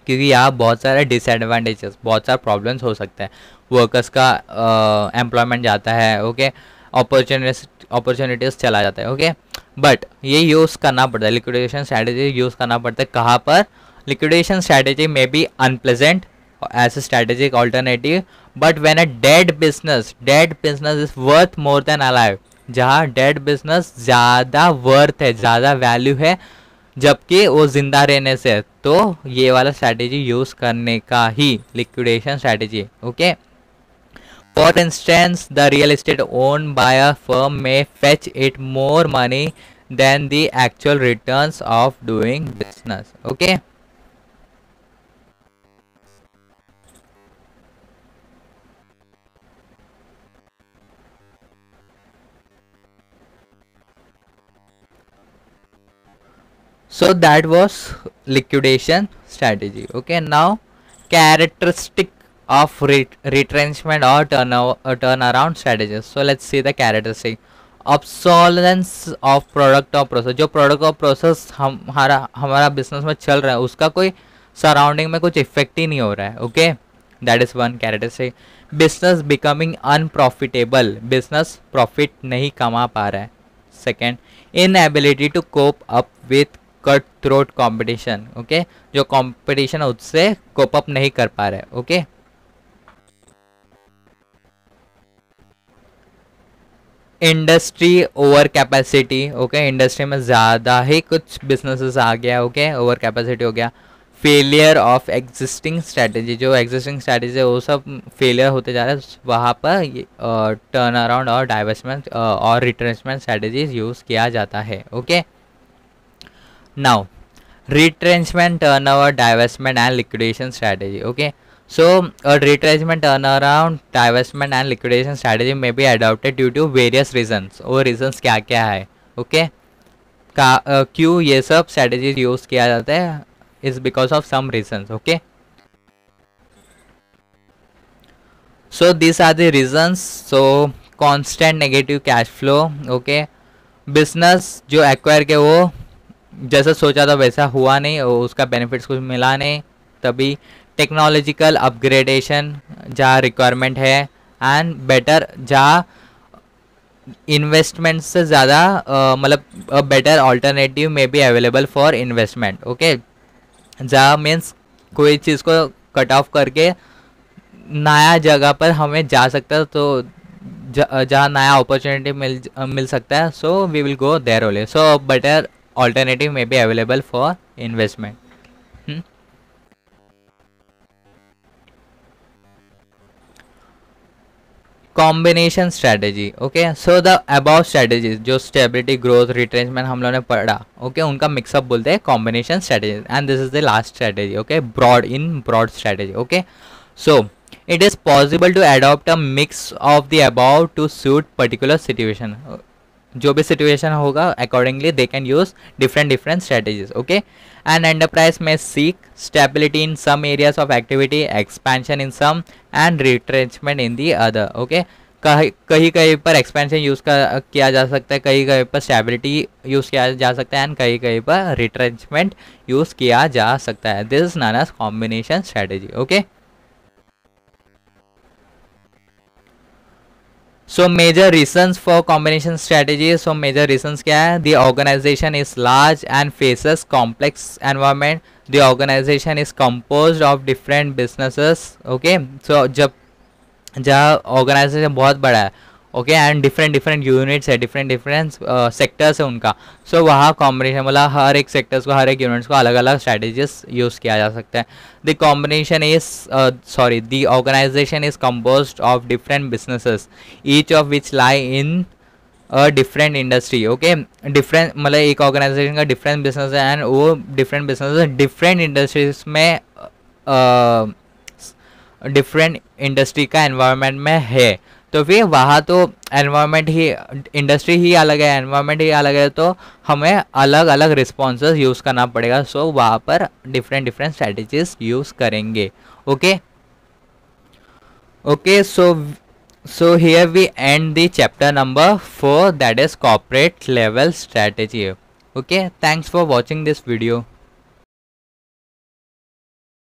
क्योंकि यहाँ बहुत सारे डिसएडवांटेजेस, बहुत सारे प्रॉब्लम्स हो सकते हैं. वर्कर्स का एम्प्लॉयमेंट जाता है. ओके, अपॉर्चुनिटीज चला जाता है. ओके, बट ये यूज़ करना पड़ता है, लिक्विडेशन स्ट्रैटेजी यूज़ करना पड़ता है. कहाँ पर? Liquidation strategy may be unpleasant as a strategic alternative, but when a dead business is worth more than alive, जहाँ dead business ज़्यादा worth है, ज़्यादा value है जबकि वो जिंदा रहने से, तो ये वाला strategy यूज़ करने का ही liquidation strategy. Okay, for instance, the real estate owned by a firm may fetch it more money than the actual returns of doing business. Okay. So that was liquidation strategy. Okay, now characteristic of retrenchment or turnaround strategies. So let's see the characteristic. Obsolescence of product or process. जो product और process हमारा business में चल रहा है उसका कोई surrounding में कुछ effect ही नहीं हो रहा है. Okay, that is one characteristic. Business becoming unprofitable. Business profit नहीं कमा पा रहा है. Second, inability to cope up with cut throat competition. Okay, जो कॉम्पिटिशन है उससे कोप अप नहीं कर पा रहे. Okay, industry over capacity. Okay, industry में ज़्यादा ही कुछ बिजनेसेस आ गया. ओके, ओवर कैपेसिटी हो गया. Failure of existing strategy. जो एग्जिस्टिंग स्ट्रैटेजी है वो सब फेलियर होते जा रहे हैं. वहाँ पर टर्न अराउंड और डाइवेस्टमेंट और रिट्रेंचमेंट स्ट्रैटेजीज यूज़ किया जाता है. Okay, now retrenchment, turnover, divestment and liquidation strategy. Okay, so a retrenchment, turnaround, divestment and liquidation strategy may be adopted due to various reasons. वो reasons क्या क्या है? Okay, क्यों ये सब strategies यूज किया जाता है is because of some reasons. Okay, so these are the reasons. So constant negative cash flow. Okay, business जो acquire के वो जैसा सोचा था वैसा हुआ नहीं, उसका बेनिफिट्स कुछ मिला नहीं. तभी टेक्नोलॉजिकल अपग्रेडेशन जहाँ रिक्वायरमेंट है एंड बेटर जहाँ इन्वेस्टमेंट से ज़्यादा मतलब बेटर ऑल्टरनेटिव में भी अवेलेबल फॉर इन्वेस्टमेंट. ओके, जहाँ मीन्स कोई चीज़ को कट ऑफ करके नया जगह पर हमें जा सकता है, तो जहाँ नया अपॉर्चुनिटी मिल सकता है. So we will go there only. So better alternative may be available for investment. Combination strategy. Okay, so the above strategies जो stability, growth, retrenchment हम लोगों ने पढ़ा, okay, उनका मिक्सअप बोलते हैं combination strategy. And this is the last strategy. Okay, broad strategy. Okay, so it is possible to adopt a mix of the above to suit particular situation. जो भी situation होगा accordingly they can use different strategies. Okay, and enterprise may seek stability in some areas of activity, expansion in some and retrenchment in the other. Okay, कहीं कहीं पर expansion use किया जा सकता है, कहीं कहीं पर स्टेबिलिटी यूज़ किया जा सकता है एंड कहीं कहीं पर रिट्रेंचमेंट यूज़ किया जा सकता है. This is known as combination strategy. Okay, so major reasons for combination strategy, so major reasons क्या है? The organisation is large and faces complex environment, the organisation is composed of different businesses, okay. So जब जहाँ organisation बहुत बड़ा है, okay, and different different units है, different different sectors है उनका, सो वहाँ कॉम्बिनेशन मतलब हर एक सेक्टर्स को, हर एक यूनिट्स को अलग अलग स्ट्रैटेजीज यूज़ किया जा सकता है। The combination is sorry the organisation is composed of different businesses each of which lie in different industry, okay. Different मतलब एक ऑर्गेनाइजेशन का डिफरेंट बिजनेस है एंड वो डिफरेंट बिजनेस डिफरेंट इंडस्ट्रीज में डिफरेंट इंडस्ट्री का एनवायरनमेंट में है, तो फिर वहाँ तो एनवायरनमेंट ही, इंडस्ट्री ही अलग है, एनवायरनमेंट ही अलग है, तो हमें अलग अलग रिस्पॉन्सेस यूज़ करना पड़ेगा। सो वहाँ पर डिफरेंट डिफरेंट स्ट्रैटेजीज यूज़ करेंगे, okay. Okay, so here we end the chapter number 4, that is corporate level strategy. Okay, thanks for watching this video.